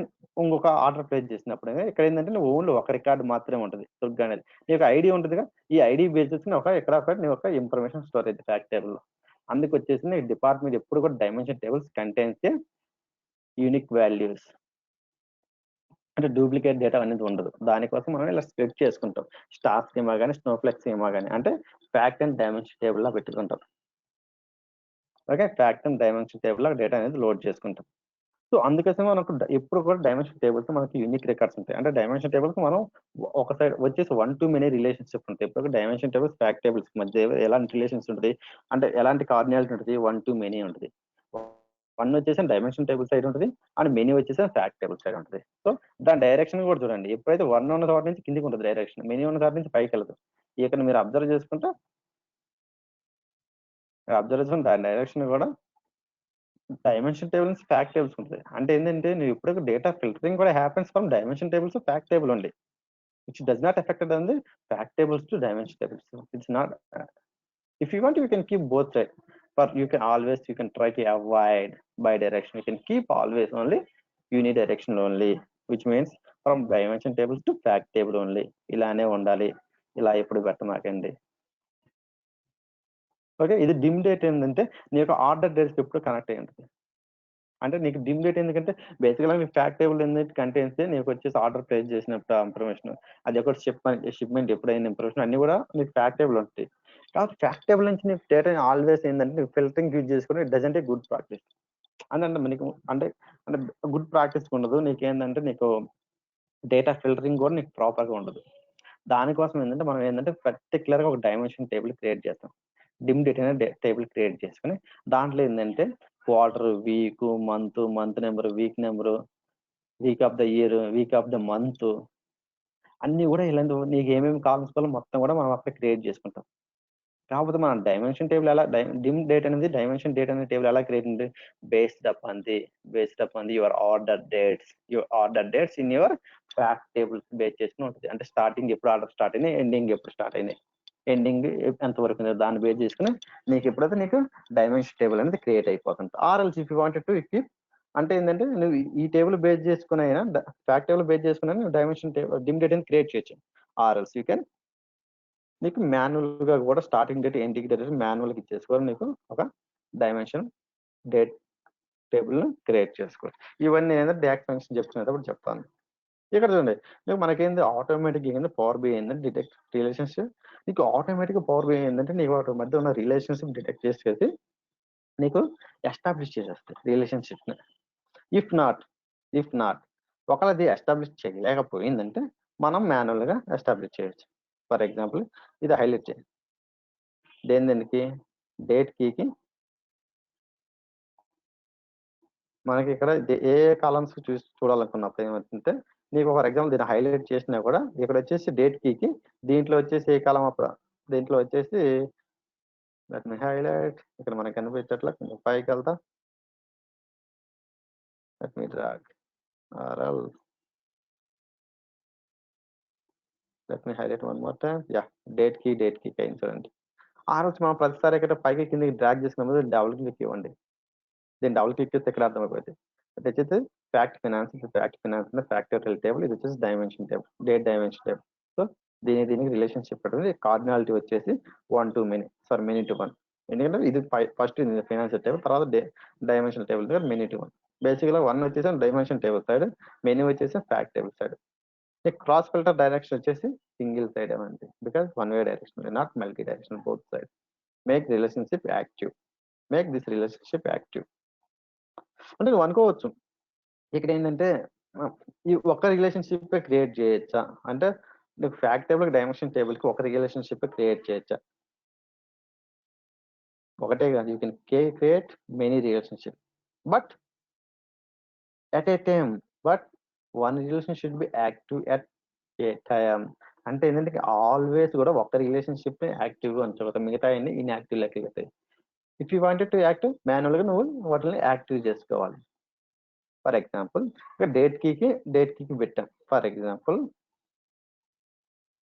ఇంకొక ఆర్డర్ ప్లేస్ చేసినప్పుడు ఇక్కడ ఏంటంటే నువ్వు ఓన్లీ ఒక రికార్డు మాత్రమే ఉంటుంది దుర్గా అనేది. నీకు ఐడి ఉంటుందిగా, ఈ ఐడి బేస్ చేసుకుని ఇక్కడ నీ ఒక ఇన్ఫర్మేషన్ స్టోర్ అయితే ఫ్యాక్ట్ టేబుల్ లో. అందుకు వచ్చేసి నీ డిపార్ట్మెంట్ ఎప్పుడు కూడా dimension tables contains unique values, అంటే డూప్లికేట్ డేటా అనేది ఉండదు. దానికోసం మనం ఇలా స్ప్లిట్ చేసుకుంటాం. స్టార్ స్కీమా కానీ, స్నోఫ్లెక్స్ స్కీమా కానీ, అంటే ఫ్యాక్ట్ అండ్ డైమెన్షన్ టేబుల్ లా పెట్టుకుంటాం. Okay, fact and dimension table law data అనేది లోడ్ చేసుకుంటాం. సో అందుకోసం మనకు ఎప్పుడు కూడా డైమెన్షన్ టేబుల్స్ మనకి యూనిక్ రికార్డ్స్ ఉంటాయి. అంటే డైమెన్షన్ టేబుల్స్ మనం ఒక సైడ్ వచ్చేసి 1 to many రిలేషన్షిప్ ఉంటాయి. ఇప్పుడు డైమెన్షన్ టేబుల్స్ ఫ్యాక్ట్ టేబుల్స్ మధ్య ఎలాంటి రిలేషన్స్ ఉంటుంది, అంటే ఎలాంటి కార్డినాలిటీ ఉంటుంది, 1 to many ఉంటుంది. 1 వచ్చేసి డైమెన్షన్ టేబుల్ సైడ్ ఉంటుంది, అండ్ మెనీ వచ్చేసి ఫ్యాక్ట్ టేబుల్ సైడ్ ఉంటుంది. సో దాని డైరెక్షన్ కూడా చూడండి, ఎప్పుడైతే 1 ఉన్న చోట నుంచి కిందికి ఉంటుంది డైరెక్షన్, మెనీ ఉన్న చోట నుంచి పైకి వెళ్తుంది. ఇక్కడ మీరు అబ్జర్వ్ చేసుకుంటే దాని డైరెక్షన్ కూడా డైమెన్షన్ టేబుల్స్ ఫ్యాక్ట్ టేబుల్స్ ఉంటుంది. అంటే ఏంటంటే నువ్వు ఇప్పుడు డేటా ఫిల్టరింగ్ కూడా happens from dimension tables fact table only, which does not affect on the fact tables to dimension tables. So it's not. If you want, you can keep both sides. But you can try to avoid bi-direction. You can keep always only unidirectional only, which means from dimension tables to fact table only. ఇలానే ఉండాలి, ఇలా ఎప్పుడు పెట్టమాకండి. Okay, ఇది dim date ఏంటంటే నీ యొక్క order dates ఎప్పుడు connect అయ్యి ఉంటుంది. అంటే నీకు డిమ్ డేట్ ఎందుకంటే బేసిక్గా మీకు ఫ్యాక్ట్ టేబుల్ ఏంటంటే కంటెంట్స్ నీకు వచ్చేసి ఆర్డర్ ప్లేస్ చేసినప్పుడు ఇన్ఫర్మేషన్, అది ఒక షిప్మెంట్ ఎప్పుడైన ఇన్ఫర్మేషన్ అన్ని కూడా మీకు ఫ్యాక్ట్ టేబుల్ ఉంటాయి. కాబట్టి ఫ్యాక్ట్ టేబుల్ నుంచి నీకు డేటా ఆల్వేస్ ఏంటంటే నీకు ఫిల్టరింగ్ యూజ్ చేసుకుని it doesn't a good practice. అంటే నీకు అంటే అంటే గుడ్ ప్రాక్టీస్ ఉండదు. నీకేంటంటే నీకు డేటా ఫిల్టరింగ్ కూడా నీకు ప్రాపర్గా ఉండదు. దానికోసం ఏంటంటే మనం ఏంటంటే పర్టికులర్గా ఒక డైమెన్షన్ టేబుల్ క్రియేట్ చేస్తాం. డిమ్ డేటా అనే టేబుల్ క్రియేట్ చేసుకుని దాంట్లో ఏంటంటే quarter, week, month number, week number, week off the year, week off the month, అన్ని కూడా ఇలాంటి నీకు ఏమేమి కాలమ్స్ కావాలో మొత్తం కూడా మనం అక్కడ క్రియేట్ చేసుకుంటాం. కాకపోతే మన డైమెన్షన్ టేబుల్ ఎలా డిమ్ డేట్ అనేది డైమెన్షన్ డేట్ అనే టేబుల్ ఎలా క్రియేట్ ఉంది, based up on the your order dates in your fact table base చేసుకుని ఉంటుంది. అంటే స్టార్టింగ్ ఎప్పుడు ఆర్డర్ స్టార్ట్ అయినాయి, ఎండింగ్ ఎప్పుడు స్టార్ట్ అయినాయి, ఎండింగ్ ఎంత వరకు ఉంది, దాన్ని బేస్ చేసుకుని నీకు ఎప్పుడైతే నీకు డైమెన్షన్ టేబుల్ అనేది క్రియేట్ అయిపోతుంది. Or else if you wanted to keep, అంటే ఏంటంటే నువ్వు ఈ టేబుల్ బేస్ చేసుకుని అయినా ఫ్యాక్ట్ టేబుల్ బేస్ చేసుకుని నువ్వు డైమెన్షన్ టేబుల్ డిమ్ డేట్ అని క్రియేట్ చేయొచ్చు. ఆర్ఎల్స్ యూ కెన్ నీకు మాన్యువల్ గా కూడా starting date ending date manual గా ఇచ్చేసుకోవాలి. నీకు ఒక డైమెన్షన్ డేట్ టేబుల్ క్రియేట్ చేసుకోవాలి. ఇవన్నీ ఏంటంటే డాక్ ఫంక్షన్ చెప్పుకునేటప్పుడు చెప్తాను. ఇక్కడ చూడండి, నీకు మనకేంది ఆటోమేటిక్ ఏంటంటే పవర్ బి ఏంటంటే డిటెక్ట్ రిలేషన్షిప్. నీకు ఆటోమేటిక్ పవర్ బి ఏంటంటే నీకు వాటి మధ్య ఉన్న రిలేషన్షిప్ డిటెక్ట్ చేసేసి నీకు ఎస్టాబ్లిష్ చేసేస్తుంది రిలేషన్షిప్ ని. ఇఫ్ నాట్ ఒకవేళ అది ఎస్టాబ్లిష్ చేయలేకపోయిందంటే మనం మాన్యువల్ గా ఎస్టాబ్లిష్ చేయొచ్చు. ఫర్ ఎగ్జాంపుల్ ఇది హైలైట్ చేయండి, దేనికి డేట్ కీకి మనకి ఇక్కడ ఏ కాలమ్స్ చూడాలనుకున్నప్పుడు ఏమవుతుందంటే నీకు ఫర్ ఎగ్జాంపుల్ దీన్ని హైలైట్ చేసినా కూడా ఇక్కడ వచ్చేసి డేట్ కీకి దీంట్లో వచ్చేసి ఏ కాలం అప్పుడు దీంట్లో వచ్చేసి లెట్ మీ హైలైట్, ఇక్కడ మనకి కనిపించట్లా, కొంచెం పైకి వెళ్తా, let me drag RL, let me highlight one more time. Yeah, date key అయింది చూడండి. ఆ రోజు మనం ప్రతిసారి ఇక్కడ పైకి కిందకి డ్రాగ్ చేసుకున్నప్పుడు డబుల్ క్లిక్ ఇవ్వండి. దీన్ని డబుల్ క్లిక్ చేస్తే ఇక్కడ అర్థమైపోతుంది. అది వచ్చేసి ఫ్యాక్ట్ ఫినాన్స్ ఫ్యాక్టోరియల్ టేబుల్, ఇది వచ్చేసి dimension table, date dimension table. So దీనికి రిలేషన్షిప్ ఉంటుంది. కార్డినాలిటీ వచ్చేసి 1 to many, మెనీ టు 1. ఎందుకంటే ఇది ఫస్ట్ ఫినాన్షియల్ టేబుల్, తర్వాత డైమెన్షనల్ టేబుల్ దగ్గర మెనీ టు 1. బేసిక్‌గా 1 వచ్చేసి డైమెన్షన్ టేబుల్ సైడ్, మెనీ వచ్చేసి ఫ్యాక్ట్ టేబుల్ సైడ్. ఈ క్రాస్ ఫిల్టర్ డైరెక్షన్ వచ్చేసి సింగిల్ సైడ్ అండి. Because one way direction, not multi direction both side. Make relationship active. Make this relationship active. అంటే నువ్వు అనుకోవచ్చు. ఇక్కడ ఏంటంటే ఈ ఒక్క రిలేషన్‌షిప్ క్రియేట్ చేయొచ్చా? అంటే నీకు ఫ్యాక్ట్ టేబుల్, డైమెన్షన్ టేబుల్‌కి ఒక రిలేషన్‌షిప్ క్రియేట్ చేయొచ్చా? ఒకటే కాదు. You can create many relationship. But at a time. But one relation should be active at a time. అంటే ఏంటంటే ఆల్వేస్ కూడా ఒక రిలేషన్‌షిప్ యాక్టివ్‌గా ఉంచకూడదు. మిగతాయన్ని ఇన్‌యాక్టివ్ లెక్కగవుతాయి. If you wanted to active మాన్యువల్‌గా నువ్వు వాటిని యాక్టివ్ చేసుకోవాలి. ఫర్ ఎగ్జాంపుల్ ఇక్కడ డేట్ కీకి పెట్టాం. ఫర్ ఎగ్జాంపుల్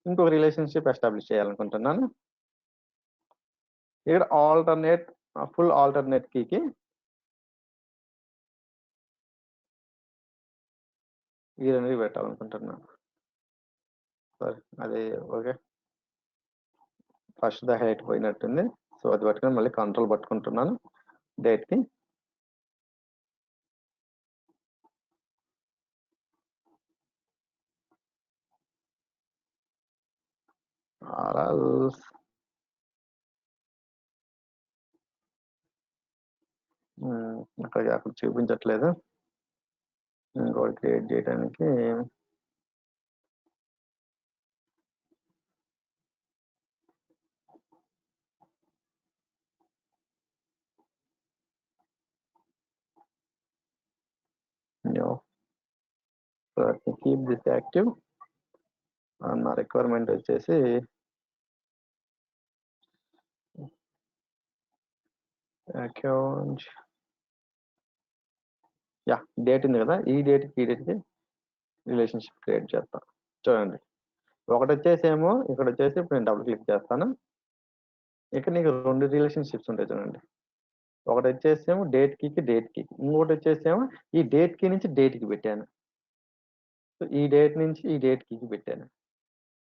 ఇంకొక రిలేషన్‌షిప్ ఎస్టాబ్లిష్ చేయాలనుకుంటున్నాను. ఇక్కడ ఫుల్ ఆల్టర్నేట్ కీకి ఈ 2 పెట్టాలనుకుంటున్నాను. సరే అది ఓకే. ఫస్ట్ ద హైట్ పోయినట్టుంది. సో అది పట్టుకొని మళ్ళీ కంట్రోల్ పట్టుకుంటున్నాను డేట్‌కి. ఆర్ఎల్స్ అక్కడ చూపించట్లేదు. ఇంకోటి క్రియేట్ చేయడానికి కీప్ దిస్ యాక్టివ్. నా రిక్వైర్మెంట్ వచ్చేసి అకౌంట్ డేట్ ఉంది కదా, ఈ డేట్కి రిలేషన్షిప్ క్రియేట్ చేస్తాం. చూడండి, ఒకటి వచ్చేసేమో ఇక్కడ వచ్చేసి ఇప్పుడు నేను డబుల్ క్లిక్ చేస్తాను. ఇక్కడ నీకు 2 రిలేషన్షిప్స్ ఉంటాయి చూడండి. ఒకటి వచ్చేసేమో డేట్ కీకి, ఇంకొకటి వచ్చేసేమో ఈ డేట్ కీ నుంచి డేట్ కి పెట్టాను. సో ఈ డేట్ నుంచి ఈ డేట్ కీకి పెట్టాను.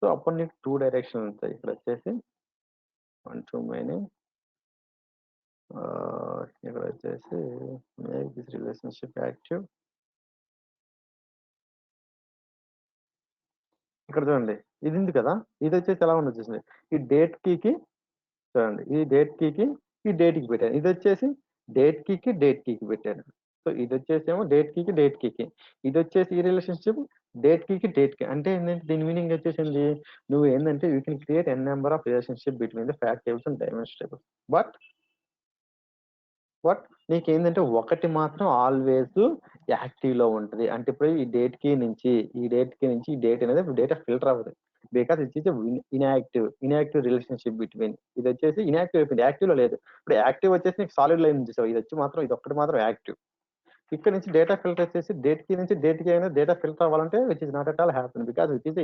సో అప్పుడు నీకు 2 డైరెక్షన్ ఉంటాయి. ఇక్కడ వచ్చేసి 1 2 మెనీ, ఇక్కడ వచ్చేసి మేక్ దిస్ రిలేషన్షిప్ యాక్టివ్. ఇక్కడ చూడండి, ఇది ఉంది కదా, ఇది వచ్చేసి ఎలా ఉంది వచ్చేసింది. ఈ డేట్ కీకి చూడండి, ఈ డేట్ కీకి ఈ డేట్ కి పెట్టాను. ఇది వచ్చేసి డేట్ కీకి పెట్టాను. సో ఇది వచ్చేసేమో డేట్ కీకి, ఇది వచ్చేసి ఈ రిలేషన్షిప్ డేట్ కి. అంటే ఏంటంటే దీని మీనింగ్ వచ్చేసింది, నువ్వు ఏంటంటే you can create n number of relationship between the fact tables and dimension tables. But నీకేంటంటే ఒకటి మాత్రం ఆల్వేస్ యాక్టివ్ లో ఉంటుంది. అంటే ఇప్పుడు ఈ డేట్ కి నుంచి ఈ డేట్ అనేది డేటా ఫిల్టర్ అవ్వదు. Because it is inactive relationship between. ఇది వచ్చేసి ఇన్యాక్టివ్ అయిపోయింది, యాక్టివ్ లో లేదు. ఇప్పుడు యాక్టివ్ వచ్చేసి నీకు సాలిడ్ లైన్ చూసావు, ఇది వచ్చి మాత్రం ఇది ఒక్కటి మాత్రం యాక్టివ్. ఇక్కడ నుంచి డేటా ఫిల్టర్ వచ్చేసి డేట్ కి నుంచి డేట్ కి అయినా డేటా ఫిల్టర్ అవ్వాలంటే which is not at all happen, because which is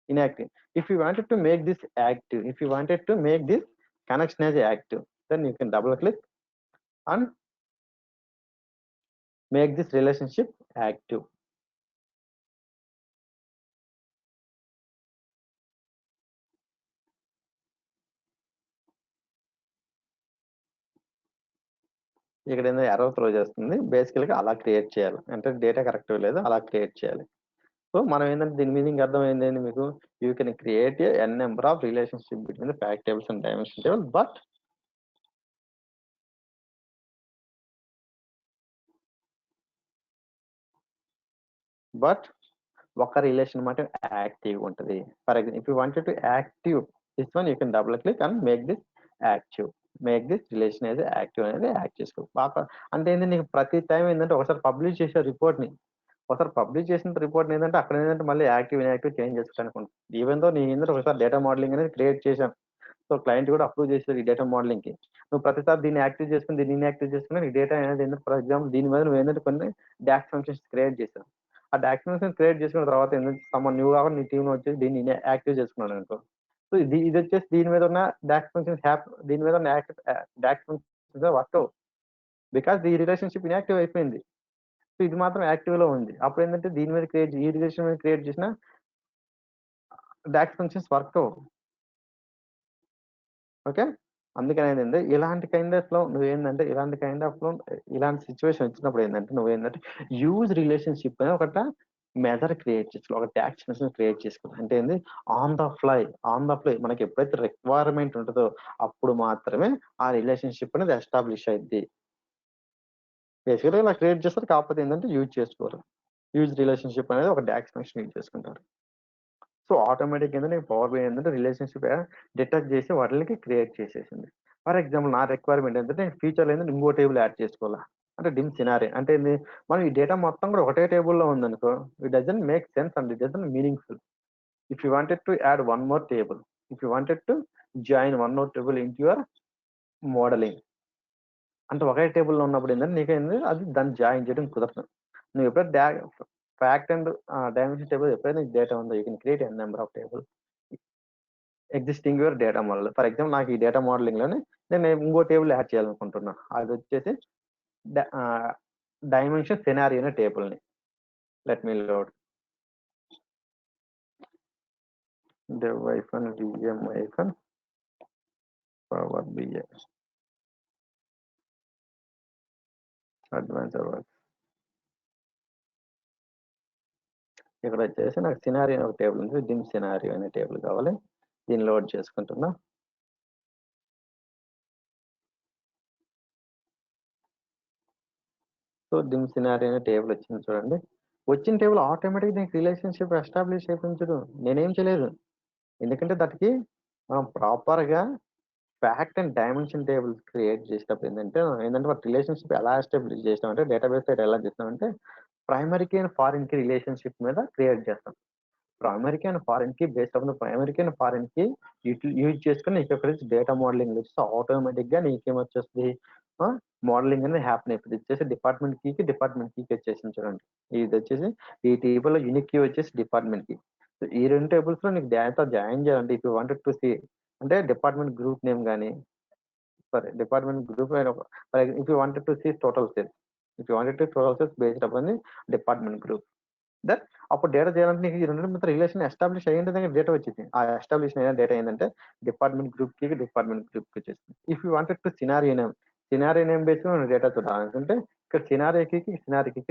inactive. If you wanted to make this active, if you wanted to make this connection as active, then you can double click and make this relationship active. ఇక్కడ ఏందో error throw చేస్తుంది. బేసికల్గా అలా create చేయాలి, అంటే data correct లేదు, అలా create చేయాలి. సో మనం ఏంటంటే దీని మీనింగ్ అర్థమైంది మీకు. You can create n number of relationship between the fact tables and dimension table, but ఒక రిలేషన్ మాత్రం యాక్టివ్ ఉంటుంది. For example if you wanted to active this one, you can double click and make this active. Make this relation అనేది active అనేది act చేసుకో బాగా. అంటే ఏంటంటే నీకు ప్రతి టైం ఏంటంటే ఒకసారి పబ్లిష్ చేసే రిపోర్ట్ ని, ఒకసారి పబ్లిష్ చేసిన రిపోర్ట్ ఏంటంటే అక్కడ ఏంటంటే మళ్ళీ యాక్టివ్ ఇన్యాక్టివ్ చేంజ్ చేసుకోవడానికి ఉంటుంది. ఈవెన్ దో నేను ఏంటంటే ఒకసారి డేటా మోడలింగ్ అనేది క్రియేట్ చేశాను. సో క్లయింట్ కూడా అప్రూవ్ చేశారు ఈ డేటా మోడలింగ్ కి. నువ్వు ప్రతిసారి దీన్ని యాక్టివ్ చేసుకుని దీన్ని ఇన్యాక్టివ్ చేసుకుని నీ డేటా అనేది ఏంటంటే ఫర్ ఎగ్జాంపుల్ దీని మీద నువ్వు ఏంటంటే కొన్ని డాక్స్ ఫంక్షన్స్ క్రియేట్ చేశావు. ఆ డాక్స్ ఫంక్షన్ క్రియేట్ చేసుకున్న తర్వాత ఏంటంటే సమ్మన్ న్యూ కావాలి నీ టీమ్ వచ్చేసి దీన్ని యాక్టివ్ చేసుకున్నాడు అనుకో. సో ఇది వచ్చేసి దీని మీద ఉన్న డాక్స్ ఫంక్షన్ దీని మీద ఉన్న డాక్స్ ఫంక్షన్ వర్క్ బికాస్ ఈ రిలేషన్షిప్ ఇన్యాక్టివ్ అయిపోయింది. సో ఇది మాత్రం యాక్టివ్ లో ఉంది. అప్పుడు ఏంటంటే దీని మీద ఈ రిలేషన్ మీద క్రియేట్ చేసిన డాక్స్ ఫంక్షన్స్ వర్క్ అవ్వవు. ఓకే, అందుకని ఏంటంటే ఇలాంటి కైండ్ ఆఫ్‌లో నువ్వేందంటే ఇలాంటి సిట్యుయేషన్ వచ్చినప్పుడు ఏందంటే నువ్వేందంటే యూజ్ రిలేషన్‌షిప్ అని ఒకట మెథడ్ క్రియేట్ చేసుకోవాలి. ఒక ట్యాగ్ ఎక్స్టెన్షన్ క్రియేట్ చేసుకోవాలి. అంటే ఏంది ఆన్ ద ఫ్లై మనకి ఎప్పుడైతే రిక్వైర్మెంట్ ఉంటదో అప్పుడు మాత్రమే ఆ రిలేషన్‌షిప్ అనేది ఎస్టాబ్లిష్ అయిద్ది. బేసికల్‌గా ఇలా క్రియేట్ చేస్తారు. కాకపోతే ఏందంటే యూజ్ చేసుకోరు. యూజ్ రిలేషన్‌షిప్ అనేది ఒక ట్యాగ్ ఎక్స్టెన్షన్ యూజ్ చేసుకుంటారు. సో ఆటోమేటిక్ ఏంటంటే పవర్ బిఐ ఏంటంటే రిలేషన్‌షిప్ డిటెక్ట్ చేసి వాటిలకి క్రియేట్ చేసేసింది. ఫర్ ఎగ్జాంపుల్ నా రిక్వైర్మెంట్ ఏంటంటే ఫ్యూచర్‌లో ఏంటంటే ఇంకో టేబుల్ యాడ్ చేసుకోవాలా. అంటే డిమ్ సినారియో అంటే ఏంది మనం ఈ డేటా మొత్తం కూడా ఒకటే టేబుల్‌లో ఉందనుకో it doesn't make sense and it doesn't meaningful. If you wanted to add one more table, if you wanted to join one more table into your modelling అంటే ఒకే టేబుల్‌లో ఉన్నప్పుడు ఏంటంటే నీకేంది అది దాన్ని జాయిన్ చేయడం కుదరదు. నువ్వు ఎప్పుడైతే ఫ్యాక్ట్ అండ్ డైమెన్షన్ టేబుల్ ఎప్పుడైతే నీకు డేటా ఉందో you can create n number of table existing your data model. For example నాకు ఈ డేటా మోడలింగ్‌లోనే నేను ఇంకో టేబుల్ యాడ్ చేయాలనుకుంటున్నా. అదొచ్చేసి డ ఆహ్, డైమెన్షన్ సినారియో అనే టేబుల్‌ని. Let me load dev-vm power BI advanced work. ఇక్కడ వచ్చేసి నాకు సినారియో అనే ఒక టేబుల్ ఉంది. డిమ్ సినారియో అనే టేబుల్ కావాలి. దీన్ని లోడ్ చేసుకుంటున్నా. సో డిమ్ సినారియో అనే టేబుల్ వచ్చింది చూడండి. వచ్చిన టేబుల్ ఆటోమేటిక్‌గా నీకు రిలేషన్‌షిప్ ఎస్టాబ్లిష్ అయిపోయింది. నేనేం చేయలేదు. ఎందుకంటే దానికి మనం ప్రాపర్‌గా fact and dimension table create చేసేటప్పుడు ఏంటంటే వాటి రిలేషన్‌షిప్ ఎలా ఎస్టాబ్లిష్ చేసినామంటే డేటాబేస్ సైడ్ ఎలా చేసినామంటే ప్రైమరీకి అండ్ ఫారిన్‌కి రిలేషన్‌షిప్ మీద క్రియేట్ చేస్తాం. Primary key and foreign key based on the primary key and foreign key use చేసుకొని నీకు ఇక్కడ నుంచి డేటా మోడలింగ్ వచ్చేసి ఆటోమేటిక్‌గా నీకేమొచ్చేస్తది మోడలింగ్ అనేది హ్యాపెన్ అయిపోద్ది. ఇది వచ్చేసి డిపార్ట్మెంట్ కీకి వచ్చేసింది చూడండి. ఇదొచ్చేసి ఈ టేబుల్‌లో యూనిక్ కీ వచ్చేసి డిపార్ట్మెంట్ కీ. సో ఈ 2 టేబుల్స్‌లో నీకు డేటా జాయిన్ చేయాలంటే if you wanted to see అంటే డిపార్ట్మెంట్ గ్రూప్ నేమ్ గాని department group if you wanted to see total sales. If you wanted to total sales based upon the department group. That అప్పుడు data చేయాలంటే నీకు ఈ రెండింటి మధ్య relation establish అయ్యింటే దగ్గర data వచ్చింది. ఆ ఎస్టాబ్లిష్ అయిన డేటా ఏంటంటే డిపార్ట్మెంట్ గ్రూప్ కి వచ్చేసింది. If you wanted to scenario name base మనం డేటా చూడాలనుకుంటే ఇక్కడ సినారియోకి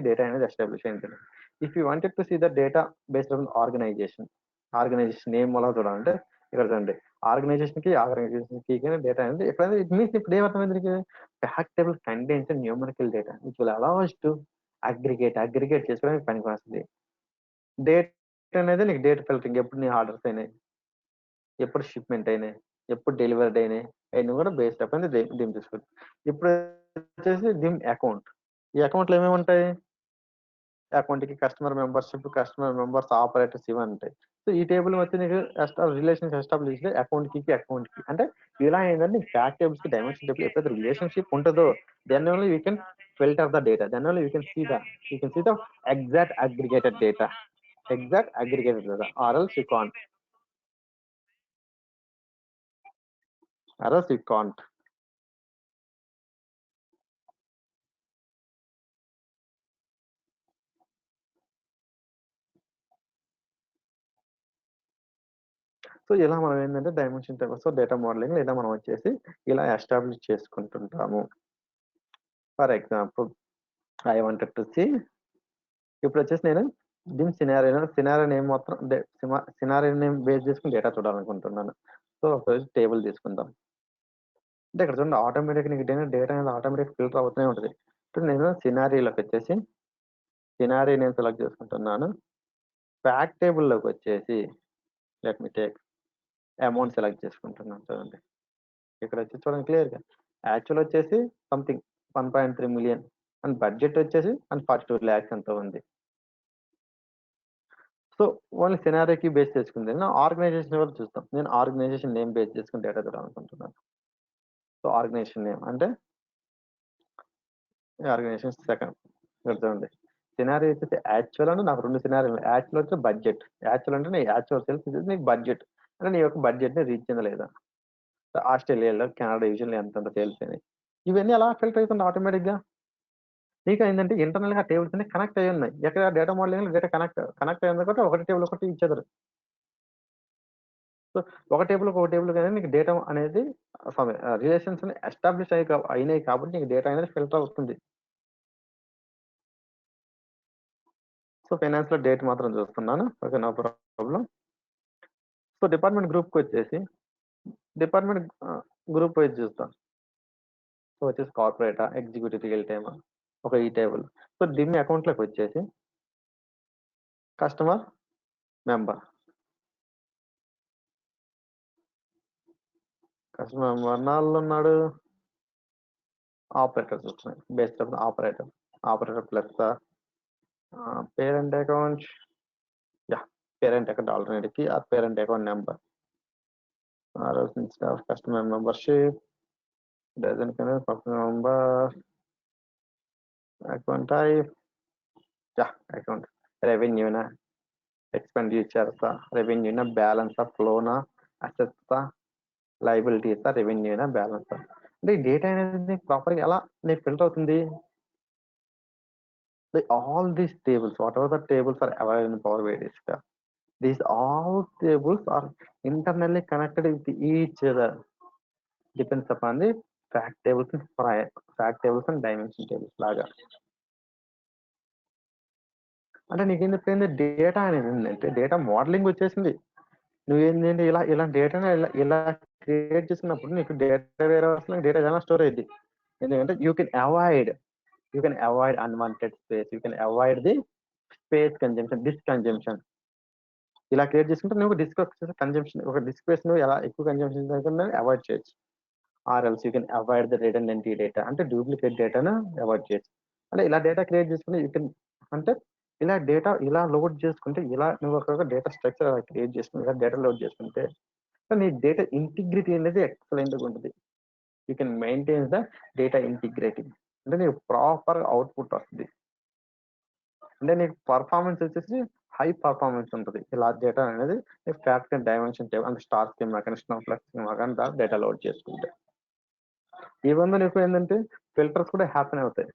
డేటా అనేది ఎస్టాబ్లిష్ అయింది. If you wanted to see the data based on organisation name అలా చూడాలంటే ఇక్కడ చూడండి ఆర్గనైజేషన్ కి డేటా అనేది ఎప్పుడైనా ఇట్ మీన్స్ ఇప్పుడు ఏమర్థమైంది నీకు fact table contains numerical data which will allow us to aggregate చేసుకోవడానికి పనికి వస్తుంది. డేట్ అనేది నీకు డేట్ ఫిల్టరింగ్ ఎప్పుడు నీ ఆర్డర్స్ అయినాయి, ఎప్పుడు షిప్మెంట్ అయినాయి, ఎప్పుడు డెలివర్డ్ అయినాయి అవన్నీ కూడా బేస్డ్ అప్ అని దీన్ని తీసుకోవచ్చు. ఇప్పుడు వచ్చేసి దీని అకౌంట్. ఈ అకౌంట్ లో ఏమేమి ఉంటాయి? అకౌంట్ కి కస్టమర్ మెంబర్స్ ఆపరేటర్స్ ఇవి ఉంటాయి. సో ఈ టేబుల్ వచ్చి నీకు రిలేషన్స్ ఎస్టాబ్లిష్ అకౌంట్ కి అంటే ఇలా ఏంటంటే ఫ్యాక్ట్ టేబుల్స్ కి డైమెన్షన్ టేబుల్ ఎప్పుడైతే రిలేషన్షిప్ ఉంటుందో then only you can filter the data then only you can see the exact aggregated data or else you can't. Or else you can't. So ఇలా మనం ఏంటంటే డైమెన్షన్ టేబుల్స్ డేటా మోడలింగ్ లేదా మనం వచ్చేసి ఇలా establish చేసుకుంటుంటాము. For example I wanted to see ఇప్పుడు వచ్చేసి నేను దీని సినారియో నేమ్ మొత్తం సినారియో నేమ్ బేస్ చేసుకుని డేటా చూడాలనుకుంటున్నాను. సో ఒక టేబుల్ తీసుకుందాం. అంటే ఇక్కడ చూడండి ఆటోమేటిక్ నీకు డేటా అనేది ఆటోమేటిక్ ఫిల్టర్ అవుతూనే ఉంటుంది. ఇప్పుడు నేను సినారియోలోకి వచ్చేసి సినారియో నేను సెలెక్ట్ చేసుకుంటున్నాను. ఫ్యాక్ట్ టేబుల్లోకి వచ్చేసి let me take amount select చేసుకుంటున్నాను చూడండి. ఇక్కడ వచ్చి చూడండి క్లియర్‌గా. యాక్చువల్ వచ్చేసి సంథింగ్ 1.3 మిలియన్ అండ్ బడ్జెట్ వచ్చేసి 42 లాక్స్ ఎంతో ఉంది. సో ఓన్లీ సినారియోకి బేస్ చేసుకుంది. ఆర్గనైజేషన్ లెవెల్ చూస్తాం. నేను ఆర్గనైజేషన్ నేమ్ బేస్ చేసుకొని డేటా చూడాలనుకుంటున్నాను. సో ఆర్గనైజేషన్ నేమ్ అంటే ఆర్గనైజేషన్ సెకండ్ ఇక్కడ చూడండి. సినారియో వచ్చేసి యాక్చువల్ అంటే నాకు 2 సినారియోలు. యాక్చువల్ వచ్చి బడ్జెట్. యాక్చువల్ అంటే నీ యాక్చువల్ సేల్స్ ఇది నీకు బడ్జెట్. అంటే నీ యొక్క బడ్జెట్‌ని రీచ్ అయిందా లేదా? ఆస్ట్రేలియాలో, కెనడా డివిజన్‌లో ఎంతెంత సేల్స్ అయినాయి. ఇవన్నీ అలా ఫిల్టర్ అవుతుంది ఆటోమేటిక్‌గా. నీకు ఏంటంటే ఇంటర్నల్‌గా టేబుల్స్ అన్ని కనెక్ట్ అయ్యి ఉన్నాయి. ఎక్కడ డేటా మోడలింగ్‌లో డేటా కనెక్ట్ అయ్యింది కాబట్టి ఒకటి టేబుల్ ఒకటి ఈచ్ అదర్. సో ఒక టేబుల్ గాని నీకు డేటా అనేది రిలేషన్స్ ఎస్టాబ్లిష్ అయినాయి కాబట్టి నీకు డేటా అనేది ఫిల్టర్ అవుతుంది. సో ఫైనాన్స్ లో డేట్ మాత్రం చూస్తున్నాను. Okay, no problem. So department గ్రూప్కి వచ్చేసి డిపార్ట్మెంట్ గ్రూప్ వైజ్ చూస్తాం. సో వచ్చేసి కార్పొరేటా, ఎగ్జిక్యూటివ్, రియల్ టైమ్, ఒక ఈ టేబుల్. సో దీన్ని అకౌంట్లోకి వచ్చేసి కస్టమర్ మెంబర్, కస్టమర్ మెంబర్ నాలుగు ఉన్నాడు. ఆపరేటర్ చూస్తున్నాయి based of operator plus parent account. Yeah, parent account alternative కి ఆ parent account number of customer membership doesn't connect customer member account type. Yeah, account revenue na expenditure sa revenue na balance of flow na assets sa liabilities sa revenue na balance sa. అంటే ఈ data అనేది ప్రాపర్గా ఎలా నీకు filter అవుతుంది? All these tables, whatever the tables are available in Power BI, these all tables are internally connected with each other. Depends upon the fact tables and dimension tables లాగా. అంటే నీకేం చెప్పింది? డేటా అనేది ఏంటంటే డేటా మోడలింగ్ వచ్చేసింది. నువ్వేంటంటే ఇలా ఇలా డేటాను ఇలా క్రియేట్ చేసినప్పుడు నీకు డేటా వేరే వస్తుంది, డేటా చాలా స్టోర్ అయింది. ఎందుకంటే you can avoid unwanted space, you can avoid the space consumption, disk consumption. ఇలా క్రియేట్ చేసుకుంటే నువ్వు డిస్క్ కన్జంప్షన్, ఒక డిస్క్ స్పేస్ నువ్వు ఎలా ఎక్కువ కన్జంప్షన్ అవాయిడ్ చేయొచ్చు. Or else you can avoid the redundant data, అంటే డూప్లికేట్ డేటాను అవాయిడ్ చేయొచ్చు. అంటే ఇలా డేటా క్రియేట్ చేసుకుని యూ కెన్, అంటే ఇలా డేటా ఇలా లోడ్ చేసుకుంటే, ఇలా నువ్వు ఒక డేటా స్ట్రక్చర్ అలా క్రియేట్ చేసుకుని ఇలా డేటా లోడ్ చేసుకుంటే నీ డేటా ఇంటిగ్రిటీ అనేది ఎక్సలెంట్గా ఉంటుంది. You can maintain the data integrity, అంటే నీకు ప్రాపర్ అవుట్పుట్ వస్తుంది. అంటే నీకు పర్ఫార్మెన్స్ వచ్చేసి హై పర్ఫార్మెన్స్ ఉంటుంది. ఇలా డేటా అనేది ఫ్యాక్ట్ అండ్ డైమెన్షన్ టేబుల్ అంటే స్టార్ స్కీమ్ కానీ స్నోఫ్లెక్స్ స్కీమ్ కానీ డేటా లోడ్ చేసుకుంటే ఈవెన్ నీకు ఏంటంటే ఫిల్టర్స్ కూడా హ్యాపీ అవుతాయి.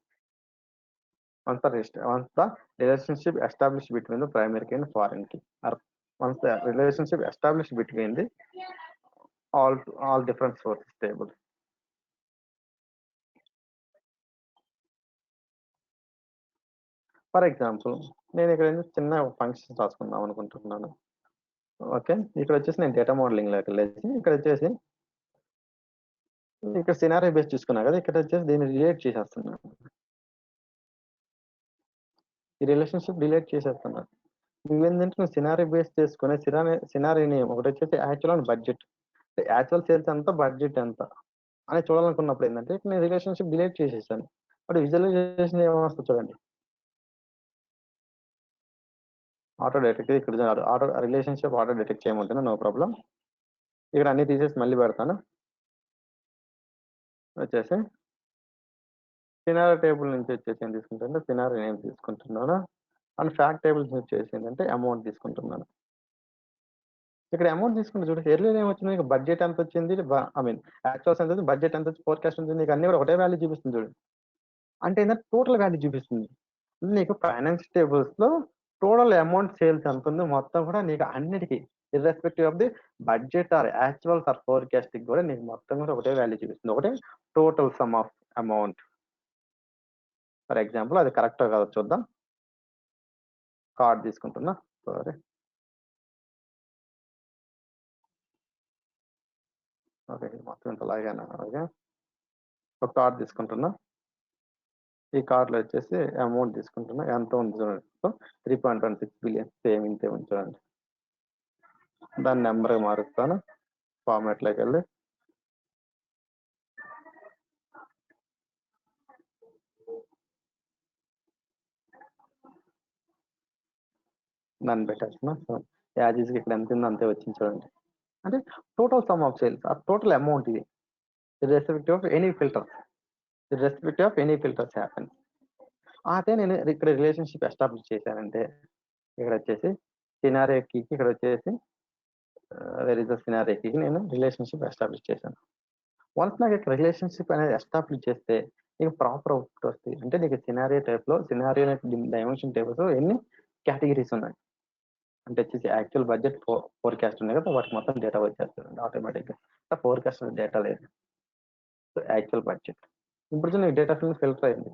once the relationship established between the primary key and foreign key, or once the relationship established between the all different sources tables. For example నేను ఇక్కడ చిన్న ఫంక్షన్స్ రాసుకుందాం అనుకుంటున్నాను. ఓకే, ఇక్కడ వచ్చేసి నేను డేటా మోడలింగ్ లోకి వెళ్ళేసి ఇక్కడ వచ్చేసి ఇక్కడ సినారియో బేస్ చూసుకున్నా కదా, ఇక్కడ వచ్చేసి దీన్ని రిలేట్ చేసేస్తున్నాను. ఈ రిలేషన్షిప్ రిలేట్ చేసేస్తున్నాను. నువ్వేంటంటే నువ్వు సినారీ బేస్ చేసుకునే సినారీని ఒకటి వచ్చేసి actual and budget, actual sales ఎంత, బడ్జెట్ ఎంత అని చూడాలనుకున్నప్పుడు ఏంటంటే నేను రిలేషన్షిప్ డిలీట్ చేసేసాను. బట్ విజువలైజేషన్ ఏమొస్తుంది చూడండి, ఆటో డిటెక్ట్. ఇక్కడ ఆటో రిలేషన్షిప్ ఆటో డిటెక్ట్ చేయమంటున్నా, నో ప్రాబ్లం. ఇక్కడ అన్ని తీసేసి మళ్ళీ పెడతాను. వచ్చేసి సినారీ టేబుల్ నుంచి వచ్చేసి ఏం తీసుకుంటాను, సినారీ నేమ్ తీసుకుంటున్నాను. అండ్ ఫ్యాక్ట్ టేబుల్ నుంచి వచ్చేసి ఏంటంటే అమౌంట్ తీసుకుంటున్నాను. ఇక్కడ అమౌంట్ తీసుకుంటే చూడండి, ఎర్లీలో ఏమొచ్చింది, నీకు బడ్జెట్ ఎంత వచ్చింది, ఐ మీన్ యాక్చువల్స్ ఎంత వచ్చింది, బడ్జెట్ ఎంత వచ్చి, ఫోర్కాస్ట్ ఉంటుంది, నీకు అన్ని కూడా ఒకటే వాల్యూ చూపిస్తుంది చూడండి. అంటే ఏంటంటే టోటల్ వాల్యూ చూపిస్తుంది. నీకు ఫైనాన్స్ టేబుల్స్ లో టోటల్ అమౌంట్ సేల్స్ ఎంత ఉంది మొత్తం కూడా నీకు అన్నిటికీ irrespective of the budget or actuals or forecasting కూడా నీకు మొత్తం కూడా ఒకటే వాల్యూ చూపిస్తుంది, ఒకటే total sum of amount. For example అది కరెక్ట్ కాదు చూద్దాం. కార్డ్ తీసుకుంటున్నా, సారీ. ఓకే, మొత్తం ఇంత లాగాను. ఓకే, ఒక కార్డ్ తీసుకుంటున్నా. ఈ కార్డులో వచ్చేసి అమౌంట్ తీసుకుంటున్నా, ఎంత ఉంది చూడండి. సో 3.16 బిలియన్, సేమ్ ఇంతే ఉంది చూడండి. దాని నెంబర్ మారుస్తాను, ఫార్మాట్ లోకి వెళ్ళి దాన్ని పెట్టేస్తున్నా. సో యాజీస్కి ఇక్కడ ఎంత ఉందో అంతే వచ్చింది చూడండి. అంటే టోటల్ సమ్ ఆఫ్ సేల్స్ ఆ టోటల్ అమౌంట్ ఇది, irrespective of any filters, irrespective of any filters happen. అదే నేను ఇక్కడ రిలేషన్షిప్ ఎస్టాబ్లిష్ చేశానంటే ఇక్కడ వచ్చేసి సినారియోకి ఇక్కడ వచ్చేసి వెర్ ఇస్ ద సినారియోకి నేను రిలేషన్షిప్ ఎస్టాబ్లిష్ చేశాను. వన్స్ నాకు ఇక్కడ రిలేషన్షిప్ అనేది ఎస్టాబ్లిష్ చేస్తే నీకు ప్రాపర్ అవుట్పుట్ వస్తుంది. అంటే నీకు సినారియో టైప్ లో సినారియో డైమెన్షన్ టేబుల్స్ ఎన్ని కేటగిరీస్ ఉన్నాయి, అంటే వచ్చేసి యాక్చువల్ బడ్జెట్ ఫోర్కాస్ట్ ఉంది కదా, వాటికి మొత్తం డేటా వచ్చేస్తుంది ఆటోమేటిక్గా. ఫోర్కాస్ట్ డేటా లేదు, సో యాక్చువల్ బడ్జెట్. ఇప్పుడు నీకు డేటా ఫిల్టర్ అయింది.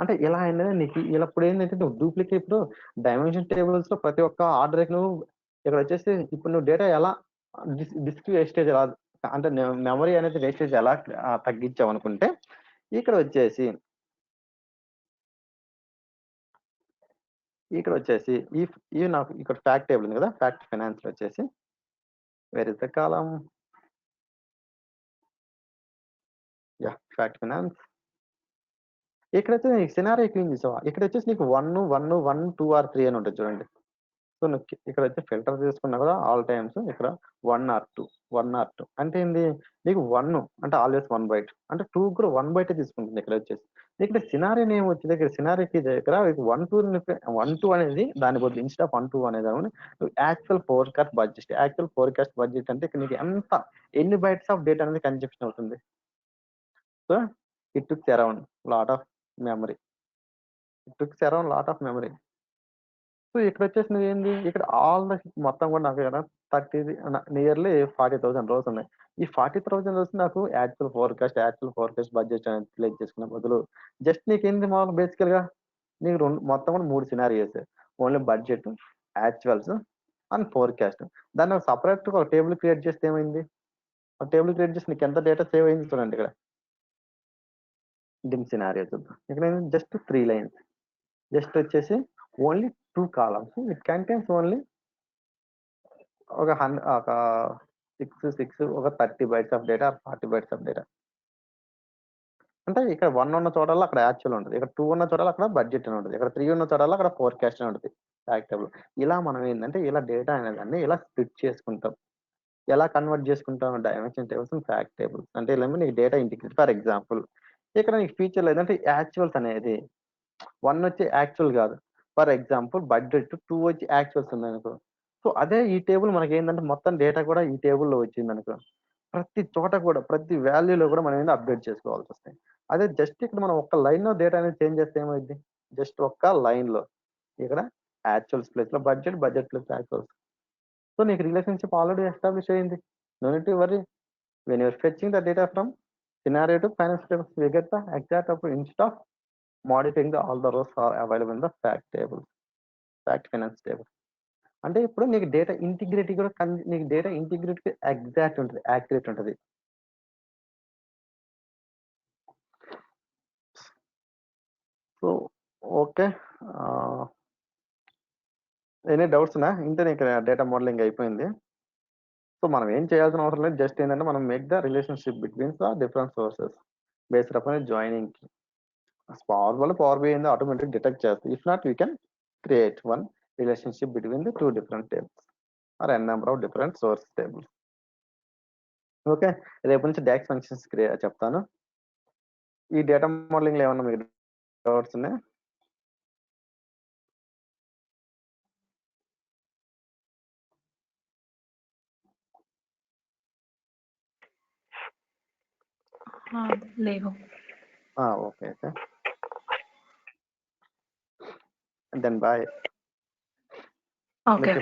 అంటే ఇలా అయినది నీకు ఇలా ఇప్పుడు ఏంటంటే నువ్వు డూప్లికేట్ ఇప్పుడు డైమెన్షన్ టేబుల్స్ లో ప్రతి ఒక్క ఆర్డర్ నువ్వు ఇక్కడ వచ్చేసి ఇప్పుడు నువ్వు డేటా ఎలా డిస్క్ వేస్టేజ్ ఎలా అంటే మెమరీ అనేది వేస్టేజ్ ఎలా తగ్గించావు అనుకుంటే ఇక్కడ వచ్చేసి ఈ నాకు ఇక్కడ ఫ్యాక్ట్ టేబుల్ ఉంది కదా, ఫ్యాక్ట్ ఫైనాన్స్ లో వచ్చేసి where is the column, yeah fact finance. ఇక్కడైతే నీకు సినారియో క్లీన్ చేసావా, ఇక్కడ వచ్చేసి నీకు 1 2 ఆర్ 3 అని ఉంటుంది చూడండి. సో నువ్వు ఇక్కడ వచ్చి ఫిల్టర్ తీసుకున్నా కూడా ఆల్ టైమ్స్ ఇక్కడ 1 or 2 అంటే ఏంది, నీకు 1 అంటే ఆల్వేస్ 1/2 అంటే 2 కూడా 1/2 తీసుకుంటుంది. ఇక్కడ వచ్చేసి ఇక్కడ సినారీ నేమ్ వచ్చింది, ఇక్కడ సినారీకి దగ్గర 1 2 అనేది దాని బదులు ఇన్స్టెడ్ ఆఫ్ 1 2 అనేది యాక్చువల్ ఫోర్కాస్ట్ బడ్జెట్ అంటే ఇక్కడ నీకు ఎన్ని బైట్స్ ఆఫ్ డేటా అనేది కన్జప్షన్ అవుతుంది. So it tooks around lot of memory. So ఇక్కడ వచ్చేసి నువ్వు ఏంది, ఇక్కడ మొత్తం కూడా నాకు ఇక్కడ 30 నియర్లీ 40,000 రోజు ఉన్నాయి. ఈ 40,000 రోజు నాకు యాక్చువల్ ఫోర్కాస్ట్ బడ్జెట్ అనేది క్లిక్ చేసుకునే బదులు జస్ట్ నీకేంది మామూలు బేసికల్ గా నీకు మొత్తం కూడా 3 scenarios, only budget, actuals and forecast. దాన్ని సపరేట్ ఒక టేబుల్ క్రియేట్ చేస్తే ఏమైంది, ఆ టేబుల్ క్రియేట్ చేసి నీకు ఎంత డేటా సేవ్ అయింది చూడండి. ఇక్కడ డిమ్ సినారియో చూద్దాం. ఇక్కడ జస్ట్ 3 లైన్స్, జస్ట్ వచ్చేసి only 2 columns, it contains only ఒక 6 ఒక 30 bytes of data, 40 bytes of data. అంటే ఇక్కడ 1 ఉన్న చోటల్లో అక్కడ యాక్చువల్ ఉంటుంది, ఇక్కడ 2 ఉన్న చోటల్లో అక్కడ బడ్జెట్ అని ఉంటుంది, ఇక్కడ 3 ఉన్న చోటల్లో అక్కడ ఫోర్కాస్ట్ అని ఉంటుంది ఫ్యాక్ట్ టేబుల్. ఇలా మనం ఏంటంటే ఇలా డేటా అనేదాన్ని ఇలా స్ప్లిట్ చేసుకుంటాం. ఎలా కన్వర్ట్ చేసుకుంటాం dimension tables and fact tables అంటే ఇలా నీకు డేటా ఇంటిగ్రేట్. ఫర్ ఎగ్జాంపుల్ ఇక్కడ నీకు ఫీచర్ లేదంటే యాక్చువల్స్ అనేది 1 వచ్చి యాక్చువల్ కాదు, ఫర్ ఎగ్జాంపుల్ బడ్జెట్ 2 వచ్చి యాక్చువల్స్ ఉంది అనుకో. సో అదే ఈ టేబుల్ మనకి ఏంటంటే మొత్తం డేటా కూడా ఈ టేబుల్లో వచ్చింది అనుకో, ప్రతి చోట కూడా ప్రతి వాల్యూలో కూడా మనం ఏంటో అప్డేట్ చేసుకోవాల్సి వస్తాయి. అదే జస్ట్ ఇక్కడ మనం ఒక్క లైన్ లో డేటా అనేది చేంజ్ చేస్తే ఏమైంది, జస్ట్ ఒక్క లైన్ లో ఇక్కడ యాక్చువల్స్ ప్లేస్ లో బడ్జెట్ ప్లేస్ యాక్చువల్స్. సో నీకు రిలేషన్షిప్ ఆల్రెడీ ఎస్టాబ్లిష్ అయింది. No need to worry when you're fetching the data from scenario to finance tables you get the exact of instead of modifying all the rows are available in the fact finance table. అంటే ఇప్పుడు నీకు data integrity కూడా నీకు data integrity exact ఉంటుంది, accurate ఉంటుంది. So okay, any doubts నా ఇంతే, నీకు డేటా మోడలింగ్ అయిపోయింది. సో మనం ఏం చేయాల్సిన అవసరం లేదు, జస్ట్ ఏంటంటే మనం make the relationship between the different sources based upon joining కి. పవర్ బి ఏంది ఆటోమేటిక్ డిటెక్ట్ చేస్తుంది. If not you can create one relationship between the 2 different tables or n number of different source tables. Okay, రేపు నుంచి docs functions చెప్తాను. ఈ data modelling లో ఏమన్నా మీకు డౌట్స్ ఉన్నాయి? లేవు. Okay okay, then bye. Okay.